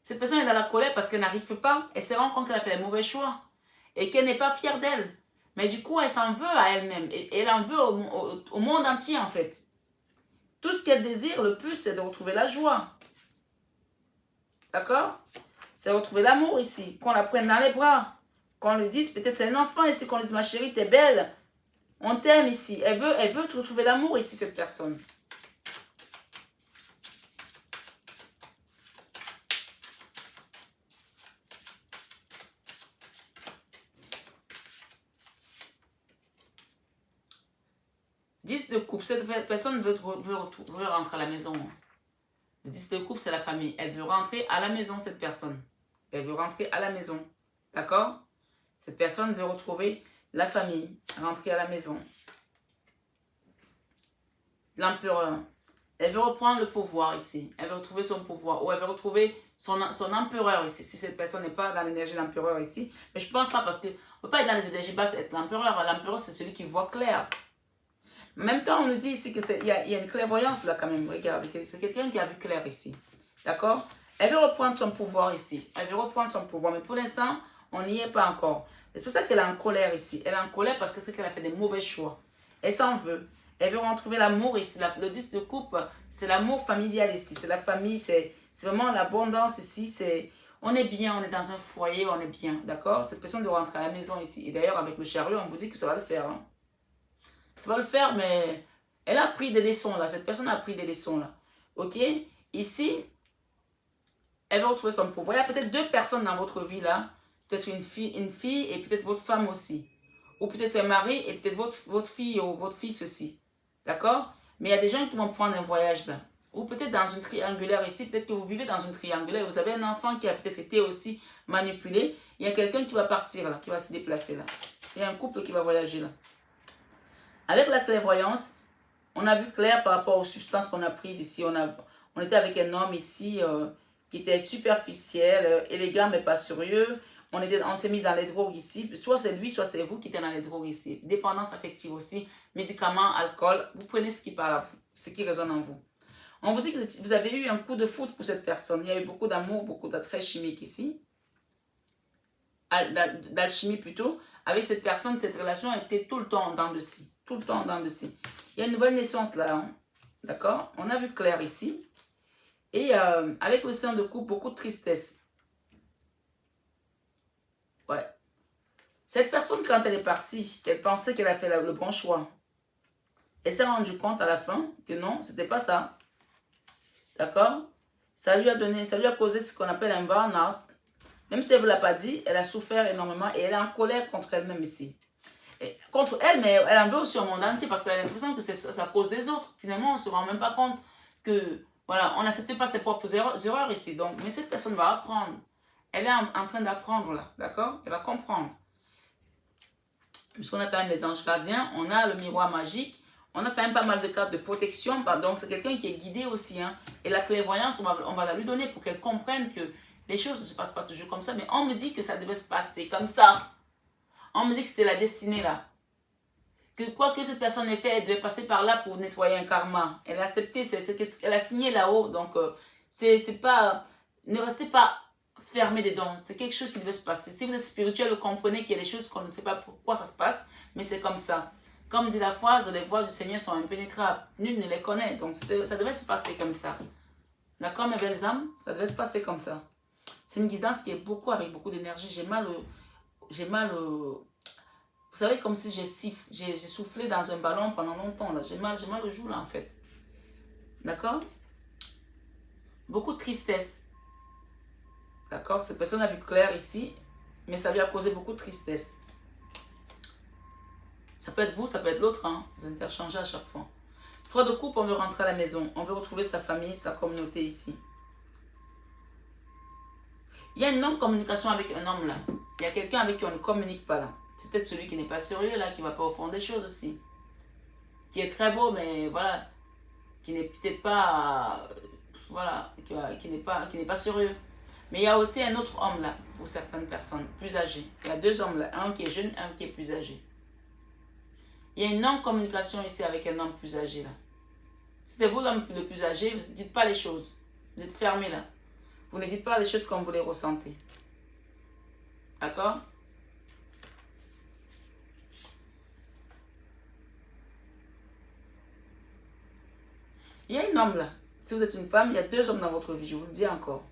Cette personne est dans la colère parce qu'elle n'arrive pas. Elle se rend compte qu'elle a fait les mauvais choix. Et qu'elle n'est pas fière d'elle. Mais du coup, elle s'en veut à elle-même. Et elle en veut au monde entier, en fait. Tout ce qu'elle désire le plus, c'est de retrouver la joie. D'accord? C'est retrouver l'amour ici. Qu'on la prenne dans les bras. Qu'on lui dise, peut-être c'est un enfant ici, qu'on lui dise, ma chérie, t'es belle. On t'aime ici. Elle veut retrouver l'amour ici, cette personne. Dix de coupe, cette personne veut rentrer à la maison. Le 10 de coupe, c'est la famille. Elle veut rentrer à la maison, cette personne. Elle veut rentrer à la maison. D'accord? Cette personne veut retrouver la famille, rentrer à la maison. L'empereur. Elle veut reprendre le pouvoir ici. Elle veut retrouver son pouvoir. Ou elle veut retrouver son empereur ici. Si cette personne n'est pas dans l'énergie de l'empereur ici. Mais je ne pense pas parce qu'on ne peut pas être dans les énergies basses et être l'empereur. L'empereur, c'est celui qui voit clair. En même temps, on nous dit ici qu'il y a une clairvoyance là quand même. Regardez, c'est quelqu'un qui a vu clair ici. D'accord? Elle veut reprendre son pouvoir ici. Elle veut reprendre son pouvoir. Mais pour l'instant, on n'y est pas encore. C'est pour ça qu'elle est en colère ici. Elle est en colère parce que c'est qu'elle a fait des mauvais choix. Elle s'en veut. Elle veut retrouver l'amour ici. Le 10 de coupe, c'est l'amour familial ici. C'est la famille. C'est vraiment l'abondance ici. On est bien. On est dans un foyer. On est bien. D'accord? Cette personne doit rentrer à la maison ici. Et d'ailleurs, avec le chariot, on vous dit que ça va le faire. Hein. Ça va le faire, mais elle a pris des leçons là. Cette personne a pris des leçons là. Ok? Ici, elle va retrouver son pouvoir. Il y a peut-être deux personnes dans votre vie là. Peut-être une fille et peut-être votre femme aussi. Ou peut-être un mari et peut-être votre fille ou votre fils aussi. D'accord? Mais il y a des gens qui vont prendre un voyage là. Ou peut-être dans une triangulaire ici. Peut-être que vous vivez dans une triangulaire. Vous avez un enfant qui a peut-être été aussi manipulé. Il y a quelqu'un qui va partir là, qui va se déplacer là. Il y a un couple qui va voyager là. Avec la clairvoyance, on a vu clair par rapport aux substances qu'on a prises ici. On était avec un homme ici qui était superficiel, élégant mais pas sérieux. On s'est mis dans les drogues ici. Soit c'est lui, soit c'est vous qui êtes dans les drogues ici. Dépendance affective aussi, médicaments, alcool. Vous prenez ce qui parle à vous, ce qui résonne en vous. On vous dit que vous avez eu un coup de foudre pour cette personne. Il y a eu beaucoup d'amour, beaucoup d'attrait chimique ici. D'alchimie plutôt. Avec cette personne, cette relation était tout le temps en dents de scie. Tout le temps en dents de scie. Il y a une nouvelle naissance là. Hein? D'accord? On a vu clair ici. Et avec le sein de couple, beaucoup de tristesse. Ouais. Cette personne, quand elle est partie, elle pensait qu'elle a fait le bon choix. Elle s'est rendue compte à la fin que non, c'était pas ça. D'accord? Ça lui a causé ce qu'on appelle un burn-out. Même si elle ne vous l'a pas dit, elle a souffert énormément et elle est en colère contre elle-même ici. Et contre elle, mais elle en veut aussi au monde entier parce qu'elle a l'impression que c'est à cause des autres. Finalement, on ne se rend même pas compte que, voilà, on n'accepte pas ses propres erreurs ici. Donc, mais cette personne va apprendre. Elle est en train d'apprendre là, d'accord? Elle va comprendre. Puisqu'on a quand même les anges gardiens, on a le miroir magique, on a quand même pas mal de cartes de protection. Donc, c'est quelqu'un qui est guidé aussi. Hein. Et la clairvoyance, on va la lui donner pour qu'elle comprenne que les choses ne se passent pas toujours comme ça, mais on me dit que ça devait se passer comme ça. On me dit que c'était la destinée là. Que quoi que cette personne ait fait, elle devait passer par là pour nettoyer un karma. Elle a accepté, c'est ce qu'elle a signé là-haut. Donc, c'est pas... Ne restez pas fermer des dons. C'est quelque chose qui devait se passer. Si vous êtes spirituel, vous comprenez qu'il y a des choses qu'on ne sait pas pourquoi ça se passe, mais c'est comme ça. Comme dit la phrase, les voies du Seigneur sont impénétrables. Nul ne les connaît. Donc ça devait se passer comme ça. D'accord, mes belles âmes? Ça devait se passer comme ça. C'est une guidance qui est avec beaucoup d'énergie. J'ai mal. Vous savez, comme si j'ai soufflé dans un ballon pendant longtemps. J'ai mal au jour là en fait. D'accord? Beaucoup de tristesse. D'accord? Cette personne a vu clair ici, mais ça lui a causé beaucoup de tristesse. Ça peut être vous, ça peut être l'autre. Hein? Vous interchangez à chaque fois. 3 de coupe, on veut rentrer à la maison. On veut retrouver sa famille, sa communauté ici. Il y a une non-communication avec un homme là. Il y a quelqu'un avec qui on ne communique pas là. C'est peut-être celui qui n'est pas sérieux là, qui ne va pas au fond des choses aussi. Qui est très beau, mais voilà. Qui n'est peut-être pas... voilà. Qui n'est pas sérieux. Mais il y a aussi un autre homme là, pour certaines personnes, plus âgées. Il y a 2 hommes là, un qui est jeune, un qui est plus âgé. Il y a une non-communication ici avec un homme plus âgé là. Si c'est vous l'homme le plus âgé, vous ne dites pas les choses. Vous êtes fermé là. Vous ne dites pas les choses comme vous les ressentez. D'accord? Il y a un homme là. Si vous êtes une femme, il y a 2 hommes dans votre vie. Je vous le dis encore.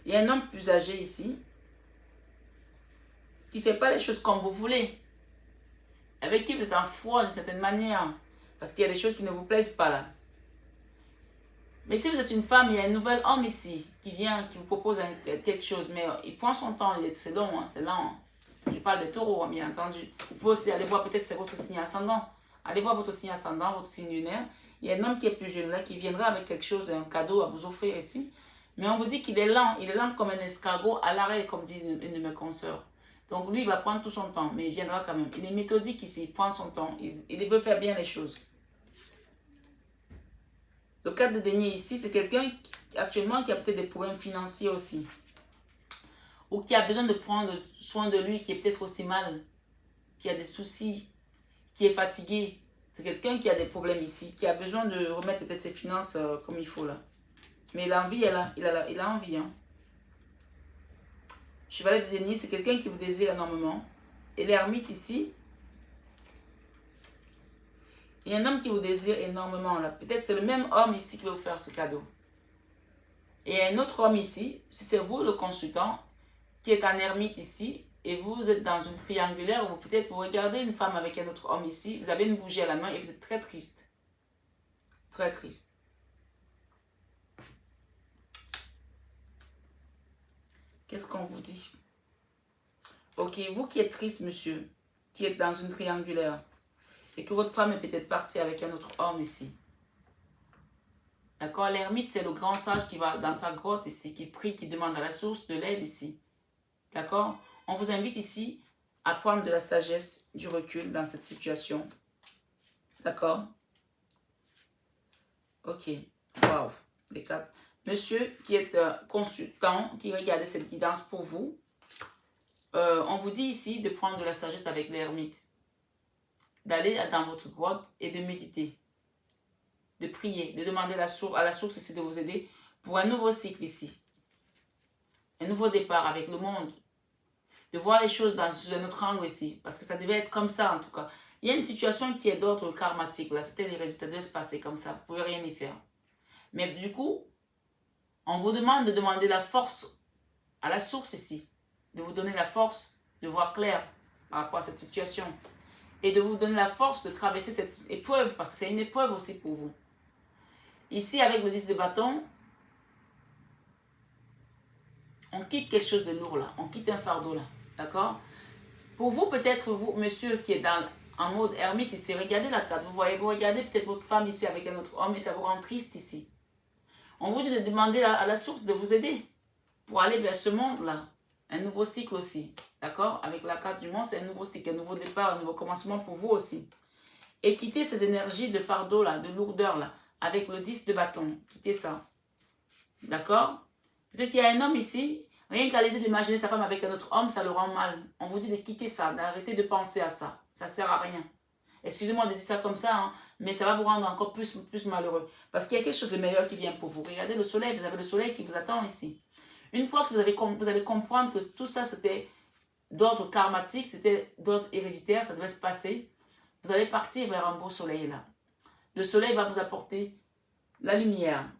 Il y a un homme plus âgé ici qui ne fait pas les choses comme vous voulez. Avec qui vous êtes en froid d'une certaine manière. Parce qu'il y a des choses qui ne vous plaisent pas là. Mais si vous êtes une femme, il y a un nouvel homme ici qui vient, qui vous propose quelque chose. Mais il prend son temps, c'est long, hein, c'est lent. Je parle des taureaux, hein, bien entendu. Il faut aussi aller voir, peut-être c'est votre signe ascendant. Allez voir votre signe ascendant, votre signe lunaire. Il y a un homme qui est plus jeune là, qui viendra avec quelque chose, un cadeau à vous offrir ici. Mais on vous dit qu'il est lent. Il est lent comme un escargot à l'arrêt, comme dit une de mes consoeurs. Donc lui, il va prendre tout son temps, mais il viendra quand même. Il est méthodique ici, il prend son temps. Il veut faire bien les choses. Le cas de denier ici, c'est quelqu'un actuellement qui a peut-être des problèmes financiers aussi. Ou qui a besoin de prendre soin de lui, qui est peut-être aussi mal, qui a des soucis, qui est fatigué. C'est quelqu'un qui a des problèmes ici, qui a besoin de remettre peut-être ses finances comme il faut là. Mais l'envie est là, il a envie. Hein. Chevalier de denier, c'est quelqu'un qui vous désire énormément. Et l'ermite ici, il y a un homme qui vous désire énormément là. Peut-être c'est le même homme ici qui va vous faire ce cadeau. Et il y a un autre homme ici, si c'est vous le consultant, qui est un ermite ici, et vous êtes dans une triangulaire où peut-être vous regardez une femme avec un autre homme ici, vous avez une bougie à la main et vous êtes très triste. Très triste. Qu'est-ce qu'on vous dit? Ok, vous qui êtes triste, monsieur, qui êtes dans une triangulaire, et que votre femme est peut-être partie avec un autre homme ici. D'accord? L'ermite, c'est le grand sage qui va dans sa grotte ici, qui prie, qui demande à la source de l'aide ici. D'accord? On vous invite ici à prendre de la sagesse, du recul dans cette situation. D'accord? Ok. Waouh. Les 4. Monsieur qui est consultant, qui regardait cette guidance pour vous, on vous dit ici de prendre de la sagesse avec l'ermite. D'aller dans votre grotte et de méditer. De prier, de demander à la source ici de vous aider pour un nouveau cycle ici. Un nouveau départ avec le monde. De voir les choses sous un autre angle ici. Parce que ça devait être comme ça en tout cas. Il y a une situation qui est d'ordre karmatique. Là, c'était les résultats, devait se passer comme ça. Vous ne pouvez rien y faire. Mais du coup, on vous demande de demander la force à la source ici. De vous donner la force de voir clair par rapport à cette situation. Et de vous donner la force de traverser cette épreuve. Parce que c'est une épreuve aussi pour vous. Ici, avec le 10 de bâton, on quitte quelque chose de lourd là. On quitte un fardeau là. D'accord? Pour vous, peut-être, vous, monsieur qui est en mode ermite ici, regardez la carte. Vous regardez peut-être votre femme ici avec un autre homme et ça vous rend triste ici. On vous dit de demander à la source de vous aider pour aller vers ce monde-là. Un nouveau cycle aussi. D'accord? Avec la carte du monde, c'est un nouveau cycle, un nouveau départ, un nouveau commencement pour vous aussi. Et quittez ces énergies de fardeau là, de lourdeur là, avec le 10 de bâton. Quittez ça. D'accord? Peut-être qu'il y a un homme ici, rien qu'à l'idée d'imaginer sa femme avec un autre homme, ça le rend mal. On vous dit de quitter ça, d'arrêter de penser à ça. Ça ne sert à rien. Excusez-moi de dire ça comme ça, hein, mais ça va vous rendre encore plus malheureux. Parce qu'il y a quelque chose de meilleur qui vient pour vous. Regardez le soleil, vous avez le soleil qui vous attend ici. Une fois que vous allez comprendre que tout ça, c'était d'ordre karmatique, c'était d'ordre héréditaire, ça devait se passer, vous allez partir vers un beau soleil là. Le soleil va vous apporter la lumière.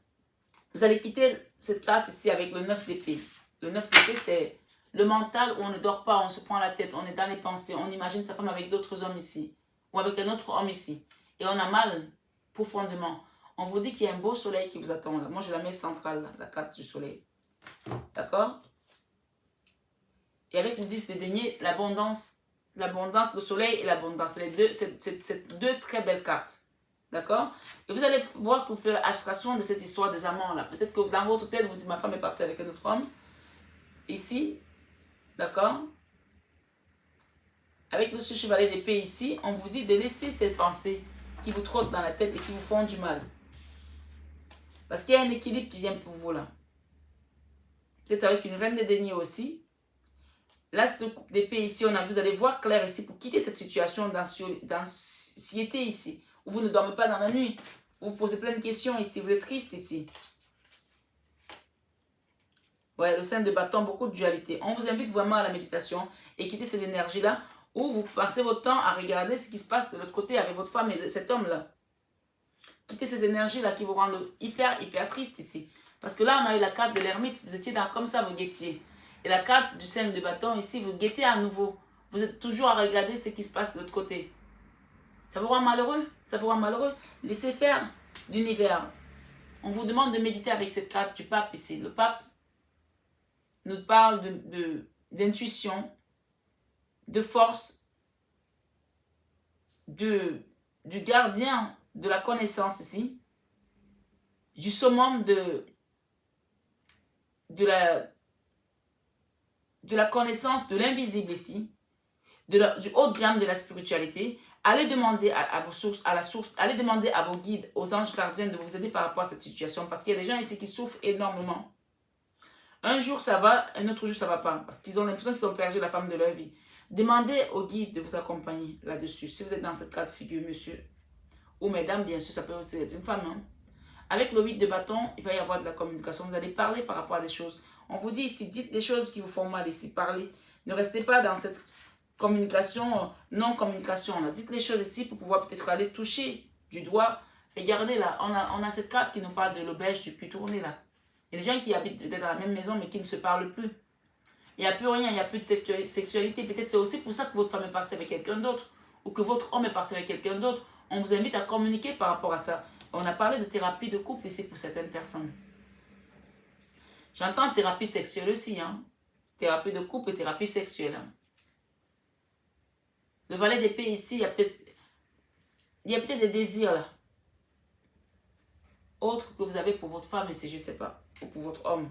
Vous allez quitter cette carte ici avec le 9 d'épée. Le 9 d'épée, c'est le mental où on ne dort pas, on se prend la tête, on est dans les pensées, on imagine sa femme avec d'autres hommes ici, ou avec un autre homme ici. Et on a mal profondément. On vous dit qu'il y a un beau soleil qui vous attend là. Moi, je la mets centrale, là, la carte du soleil. D'accord? Et avec le 10 de denier, l'abondance, le soleil et l'abondance. C'est deux très belles cartes. D'accord? Et vous allez voir que vous faites abstraction de cette histoire des amants là. Peut-être que dans votre tête, vous dites ma femme est partie avec un autre homme. Ici, d'accord? Avec le chevalier d'épée ici, on vous dit de laisser ces pensées qui vous trottent dans la tête et qui vous font du mal. Parce qu'il y a un équilibre qui vient pour vous là. Peut-être avec une reine de denier aussi. L'as d'épée ici, vous allez voir clair ici pour quitter cette situation d'anxiété ici. Où vous ne dormez pas dans la nuit. Vous vous posez plein de questions ici. Vous êtes triste ici. Ouais, le 5 de bâton, beaucoup de dualité. On vous invite vraiment à la méditation et quitter ces énergies-là où vous passez votre temps à regarder ce qui se passe de l'autre côté avec votre femme et cet homme-là. Quittez ces énergies-là qui vous rendent hyper triste ici. Parce que là, on a eu la carte de l'ermite. Vous étiez dans, comme ça, vous guettiez. Et la carte du 5 de bâton, ici, vous guettez à nouveau. Vous êtes toujours à regarder ce qui se passe de l'autre côté. Ça vous rend malheureux? Ça vous rend malheureux? Laissez faire l'univers. On vous demande de méditer avec cette carte du pape ici. Le pape nous parle d'intuition, de force, du gardien de la connaissance ici, du summum de la connaissance de l'invisible ici, du haut de gamme de la spiritualité. Allez demander à vos sources, allez demander à vos guides, aux anges gardiens de vous aider par rapport à cette situation, parce qu'il y a des gens ici qui souffrent énormément. Un jour ça va, un autre jour ça va pas, parce qu'ils ont l'impression qu'ils ont perdu la femme de leur vie. Demandez aux guides de vous accompagner là-dessus. Si vous êtes dans cette cas de figure, monsieur, ou mesdames, bien sûr, ça peut aussi être une femme. Hein. Avec le 8 de bâton, il va y avoir de la communication. Vous allez parler par rapport à des choses. On vous dit ici, dites des choses qui vous font mal ici, parlez. Ne restez pas dans cette communication, non-communication. Dites les choses ici pour pouvoir peut-être aller toucher du doigt. Regardez là, on a cette carte qui nous parle de l'auberge du puits tourné là. Il y a des gens qui habitent peut-être dans la même maison mais qui ne se parlent plus. Il n'y a plus rien, il n'y a plus de sexualité. Peut-être c'est aussi pour ça que votre femme est partie avec quelqu'un d'autre ou que votre homme est parti avec quelqu'un d'autre. On vous invite à communiquer par rapport à ça. On a parlé de thérapie de couple ici pour certaines personnes. J'entends thérapie sexuelle aussi. Hein? Thérapie de couple et thérapie sexuelle. Hein? Le valet d'épée ici, il y a peut-être des désirs là. Autres que vous avez pour votre femme ici, je ne sais pas. Ou pour votre homme.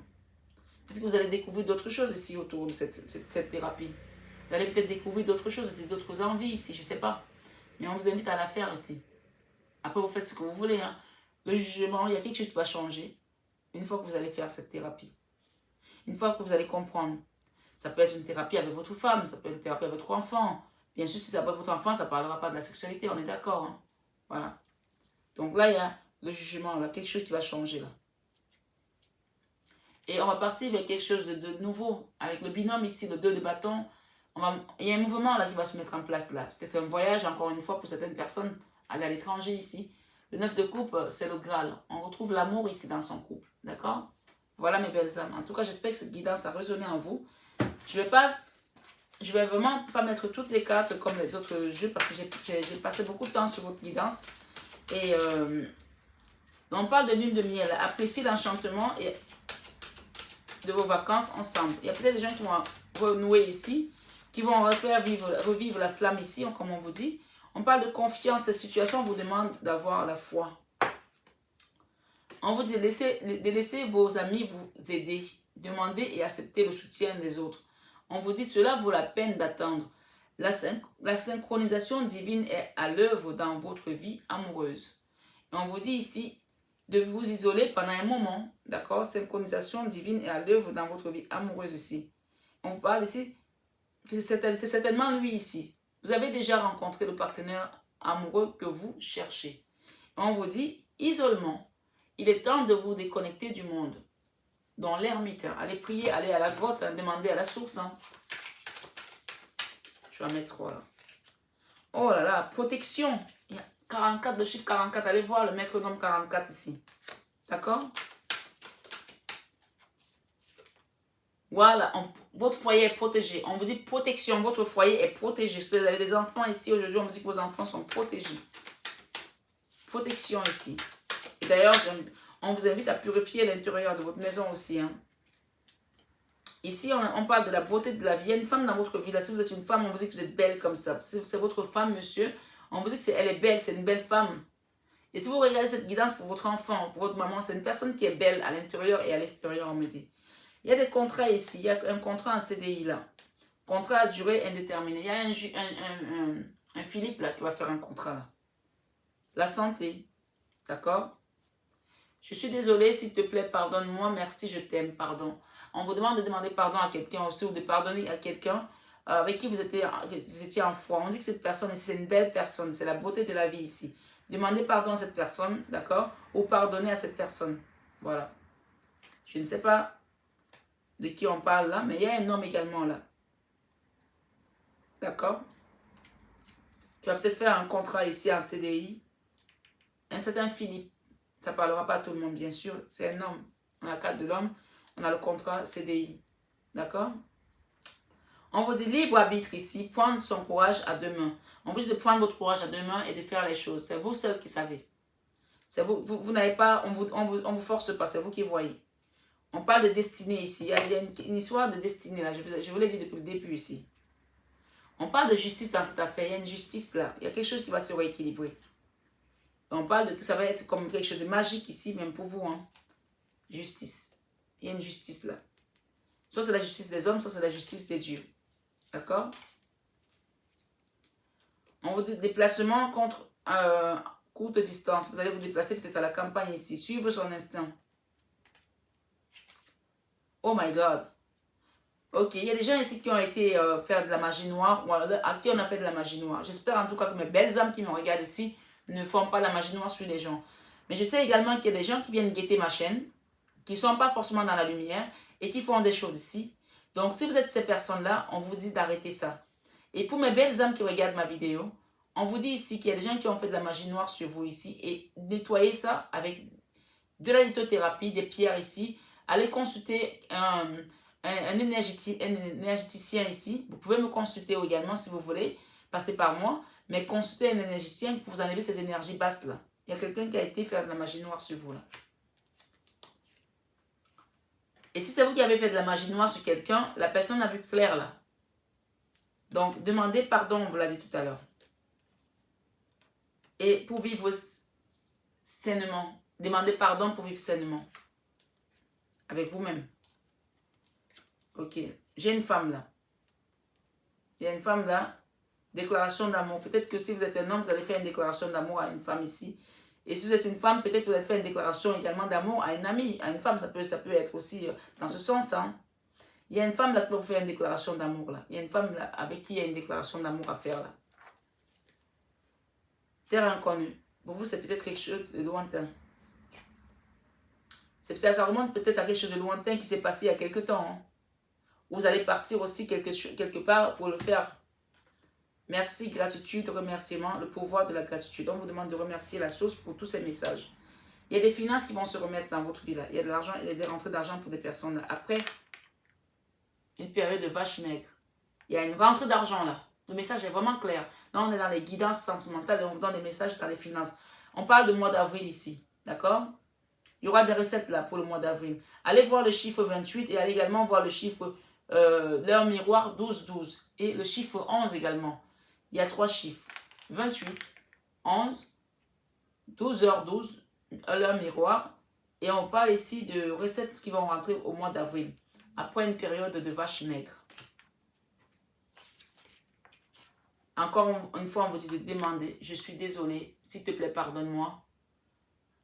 Peut-être que vous allez découvrir d'autres choses ici autour de cette thérapie. Vous allez peut-être découvrir d'autres choses ici, d'autres envies ici, je ne sais pas. Mais on vous invite à la faire ici. Après, vous faites ce que vous voulez. Hein. Le jugement, il y a quelque chose qui va changer. Une fois que vous allez faire cette thérapie. Une fois que vous allez comprendre. Ça peut être une thérapie avec votre femme, ça peut être une thérapie avec votre enfant. Bien sûr, si c'est avec votre enfant, ça ne parlera pas de la sexualité, on est d'accord. Hein. Voilà. Donc là, il y a le jugement, là, quelque chose qui va changer là. Et on va partir vers quelque chose de nouveau. Avec le binôme ici, le 2 de bâton. Il y a un mouvement là qui va se mettre en place là. Peut-être un voyage, encore une fois, pour certaines personnes, aller à l'étranger ici. Le 9 de coupe, c'est le Graal. On retrouve l'amour ici dans son couple. D'accord? Voilà mes belles âmes. En tout cas, j'espère que cette guidance a résonné en vous. Je vais vraiment pas mettre toutes les cartes comme les autres jeux parce que j'ai passé beaucoup de temps sur votre guidance. Et on parle de lune de miel. Appréciez l'enchantement et de vos vacances ensemble. Il y a peut-être des gens qui vont renouer ici, qui vont revivre la flamme ici, comme on vous dit. On parle de confiance. Cette situation vous demande d'avoir la foi. On vous dit de laisser vos amis vous aider. Demander et accepter le soutien des autres. On vous dit cela vaut la peine d'attendre. La synchronisation divine est à l'œuvre dans votre vie amoureuse. Et on vous dit ici de vous isoler pendant un moment. D'accord? Synchronisation divine est à l'œuvre dans votre vie amoureuse ici. On vous parle ici, c'est certainement lui ici. Vous avez déjà rencontré le partenaire amoureux que vous cherchez. Et on vous dit isolement. Il est temps de vous déconnecter du monde. dans l'ermite. Hein. Allez prier, allez à la grotte, hein, demandez à la source. Hein. Je vais en mettre 3 là. Oh là là, protection. Il y a 44, le chiffre 44. Allez voir le maître nom 44 ici. D'accord? Voilà, votre foyer est protégé. On vous dit protection, votre foyer est protégé. Si vous avez des enfants ici aujourd'hui, on vous dit que vos enfants sont protégés. Protection ici. Et d'ailleurs, on vous invite à purifier l'intérieur de votre maison aussi. Hein. Ici, on parle de la beauté de la vie. Il y a une femme dans votre vie. Là, si vous êtes une femme, on vous dit que vous êtes belle comme ça. Si c'est votre femme, monsieur, on vous dit qu'elle est belle, c'est une belle femme. Et si vous regardez cette guidance pour votre enfant, pour votre maman, c'est une personne qui est belle à l'intérieur et à l'extérieur, on me dit. Il y a des contrats ici. Il y a un contrat en CDI là. Contrat à durée indéterminée. Il y a un Philippe là qui va faire un contrat là. La santé. D'accord? Je suis désolée, s'il te plaît, pardonne-moi, merci, je t'aime, pardon. On vous demande de demander pardon à quelqu'un aussi ou de pardonner à quelqu'un avec qui vous étiez en foi. On dit que cette personne, c'est une belle personne, c'est la beauté de la vie ici. Demandez pardon à cette personne, d'accord? Ou pardonnez à cette personne. Voilà. Je ne sais pas de qui on parle là, mais il y a un homme également là. D'accord? Tu vas peut-être faire un contrat ici en CDI. Un certain Philippe. Ça ne parlera pas à tout le monde, bien sûr. C'est un homme. On a le cadre de l'homme. On a le contrat CDI. D'accord? On vous dit libre arbitre ici. Prendre son courage à deux mains. On vous dit de prendre votre courage à deux mains et de faire les choses. C'est vous seul qui savez. C'est vous n'avez pas, on vous force pas. C'est vous qui voyez. On parle de destinée ici. Il y a une histoire de destinée là. Je vous l'ai dit depuis le début ici. On parle de justice dans cette affaire. Il y a une justice là. Il y a quelque chose qui va se rééquilibrer. On parle de que ça va être comme quelque chose de magique ici, même pour vous. Hein. Justice. Il y a une justice là. Soit c'est la justice des hommes, soit c'est la justice des dieux. D'accord? On vous dit déplacement contre courte distance. Vous allez vous déplacer peut-être à la campagne ici. Suivre son instinct. Oh my God. Ok, il y a des gens ici qui ont été faire de la magie noire. Ou à qui on a fait de la magie noire. J'espère en tout cas que mes belles âmes qui me regardent ici ne font pas la magie noire sur les gens. Mais je sais également qu'il y a des gens qui viennent guetter ma chaîne, qui ne sont pas forcément dans la lumière et qui font des choses ici. Donc, si vous êtes ces personnes-là, on vous dit d'arrêter ça. Et pour mes belles âmes qui regardent ma vidéo, on vous dit ici qu'il y a des gens qui ont fait de la magie noire sur vous ici et nettoyez ça avec de la lithothérapie, des pierres ici. Allez consulter un énergéticien ici. Vous pouvez me consulter également si vous voulez, passer par moi. Mais consultez un énergéticien pour vous enlever ces énergies basses là. Il y a quelqu'un qui a été faire de la magie noire sur vous là. Et si c'est vous qui avez fait de la magie noire sur quelqu'un, la personne a vu clair là. Donc, demandez pardon, on vous l'a dit tout à l'heure. Et pour vivre sainement, demandez pardon pour vivre sainement. Avec vous-même. Ok, j'ai une femme là. Il y a une femme là. Déclaration d'amour. Peut-être que si vous êtes un homme, vous allez faire une déclaration d'amour à une femme ici. Et si vous êtes une femme, peut-être que vous allez faire une déclaration également d'amour à une amie, à une femme. Ça peut être aussi dans ce sens. Hein. Il y a une femme là qui peut vous faire une déclaration d'amour là. Il y a une femme là avec qui il y a une déclaration d'amour à faire là. Terre inconnue. Pour vous, c'est peut-être quelque chose de lointain. Ça remonte peut-être à quelque chose de lointain qui s'est passé il y a quelque temps. Hein. Vous allez partir aussi quelque part pour le faire. Merci, gratitude, remerciement, le pouvoir de la gratitude. On vous demande de remercier la source pour tous ces messages. Il y a des finances qui vont se remettre dans votre vie là. Il y a de l'argent, il y a des rentrées d'argent pour des personnes là. Après une période de vache maigre, il y a une rentrée d'argent là. Le message est vraiment clair. Là, on est dans les guidances sentimentales et on vous donne des messages dans les finances. On parle de mois d'avril ici, d'accord? Il y aura des recettes là pour le mois d'avril. Allez voir le chiffre 28 et allez également voir le chiffre, l'heure miroir 12-12 et le chiffre 11 également. Il y a 3 chiffres. 28, 11, 12h12, l'heure miroir. Et on parle ici de recettes qui vont rentrer au mois d'avril, après une période de vache maigre. Encore une fois, on vous dit de demander. Je suis désolée. S'il te plaît, pardonne-moi.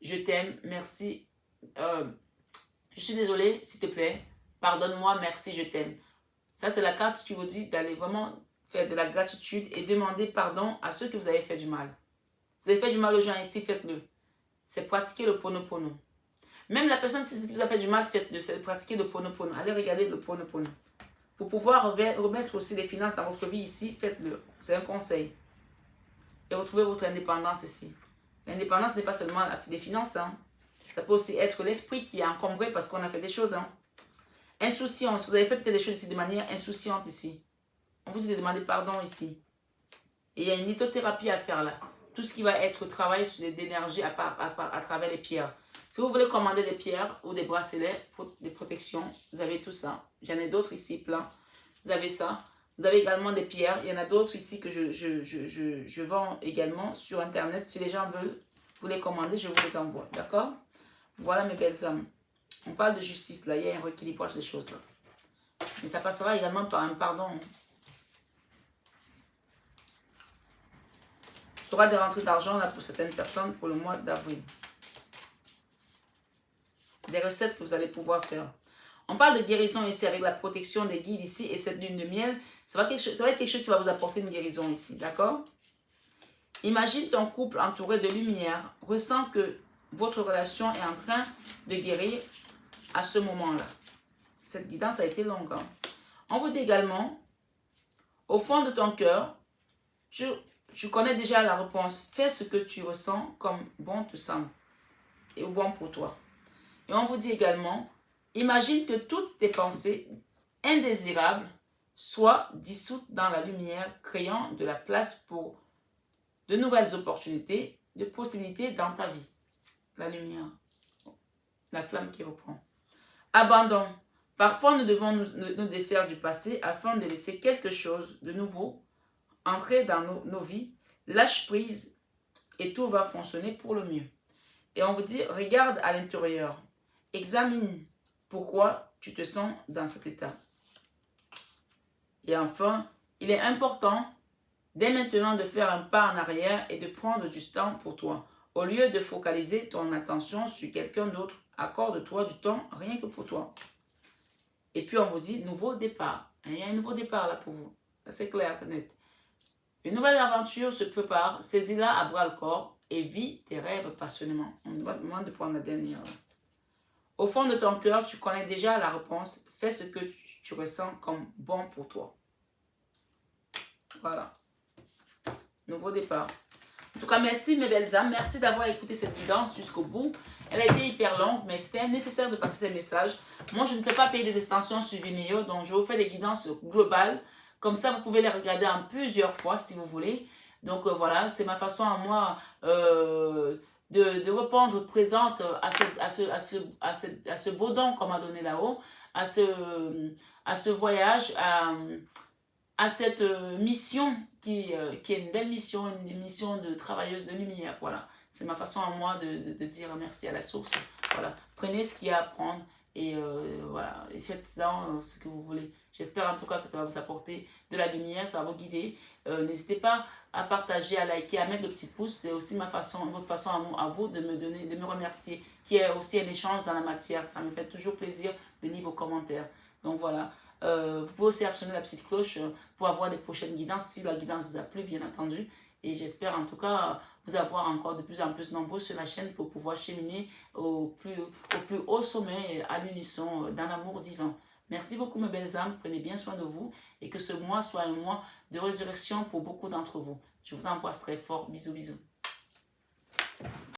Je t'aime. Merci. Je suis désolée. S'il te plaît, pardonne-moi. Merci, je t'aime. Ça, c'est la carte qui vous dit d'aller vraiment faire de la gratitude et demander pardon à ceux que vous avez fait du mal. Vous avez fait du mal aux gens ici, faites-le. C'est pratiquer le pono. Même la personne, si vous a fait du mal, faites-le. C'est de pratiquer le Ponopono. Allez regarder le Ponopono. Pour pouvoir remettre aussi les finances dans votre vie ici, faites-le. C'est un conseil. Et retrouvez votre indépendance ici. L'indépendance n'est pas seulement les finances. Hein. Ça peut aussi être l'esprit qui est encombré parce qu'on a fait des choses. Hein. Insouciance. Vous avez fait peut-être des choses ici de manière insouciante ici. On vous dit de demander pardon ici. Et il y a une lithothérapie à faire là. Tout ce qui va être travail sur l'énergie à travers les pierres. Si vous voulez commander des pierres ou des bracelets, des protections, vous avez tout ça. J'en ai d'autres ici, plein. Vous avez ça. Vous avez également des pierres. Il y en a d'autres ici que je vends également sur Internet. Si les gens veulent vous les commander, je vous les envoie. D'accord? Voilà mes belles âmes. On parle de justice là. Il y a un rééquilibrage des choses là. Mais ça passera également par un pardon. Il y aura des rentrées d'argent là pour certaines personnes pour le mois d'avril. Des recettes que vous allez pouvoir faire. On parle de guérison ici avec la protection des guides ici et cette lune de miel. Ça va être quelque chose qui va vous apporter une guérison ici, d'accord? Imagine ton couple entouré de lumière. Ressens que votre relation est en train de guérir à ce moment-là. Cette guidance a été longue. Hein? On vous dit également, au fond de ton cœur, tu connais déjà la réponse. Fais ce que tu ressens comme bon te semble et bon pour toi. Et on vous dit également, imagine que toutes tes pensées indésirables soient dissoutes dans la lumière, créant de la place pour de nouvelles opportunités, de possibilités dans ta vie. La lumière, la flamme qui reprend. Abandon. Parfois, nous devons nous défaire du passé afin de laisser quelque chose de nouveau entrer dans nos vies. Lâche prise et tout va fonctionner pour le mieux. Et on vous dit, regarde à l'intérieur. Examine pourquoi tu te sens dans cet état. Et enfin, il est important dès maintenant de faire un pas en arrière et de prendre du temps pour toi. Au lieu de focaliser ton attention sur quelqu'un d'autre, accorde-toi du temps rien que pour toi. Et puis on vous dit nouveau départ. Il y a un nouveau départ là pour vous. C'est clair, c'est net. Une nouvelle aventure se prépare. Saisis-la à bras le corps et vis tes rêves passionnément. On me demande de prendre la dernière. Au fond de ton cœur, tu connais déjà la réponse. Fais ce que tu ressens comme bon pour toi. Voilà. Nouveau départ. En tout cas, merci mes belles âmes. Merci d'avoir écouté cette guidance jusqu'au bout. Elle a été hyper longue, mais c'était nécessaire de passer ces messages. Moi, je ne peux pas payer des extensions sur Vimeo, donc je vous fais des guidances globales. Comme ça, vous pouvez les regarder en plusieurs fois si vous voulez. Donc voilà, c'est ma façon à moi de répondre présente à ce beau don qu'on m'a donné là-haut, à ce voyage, à cette mission qui est une belle mission, une mission de travailleuse de lumière. Voilà, c'est ma façon à moi de dire merci à la source. Voilà, prenez ce qu'il y a à prendre et voilà, et faites-en ce que vous voulez. J'espère en tout cas que ça va vous apporter de la lumière, ça va vous guider. N'hésitez pas à partager, à liker, à mettre le petit pouce. C'est aussi ma façon, votre façon à vous de me donner, de me remercier, qui est aussi un échange dans la matière. Ça me fait toujours plaisir de lire vos commentaires. Donc voilà. Vous pouvez aussi actionner la petite cloche pour avoir des prochaines guidances si la guidance vous a plu, bien entendu. Et j'espère en tout cas vous avoir encore de plus en plus nombreux sur la chaîne pour pouvoir cheminer au plus haut sommet à l'unisson dans l'amour divin. Merci beaucoup mes belles âmes, prenez bien soin de vous et que ce mois soit un mois de résurrection pour beaucoup d'entre vous. Je vous embrasse très fort, bisous bisous.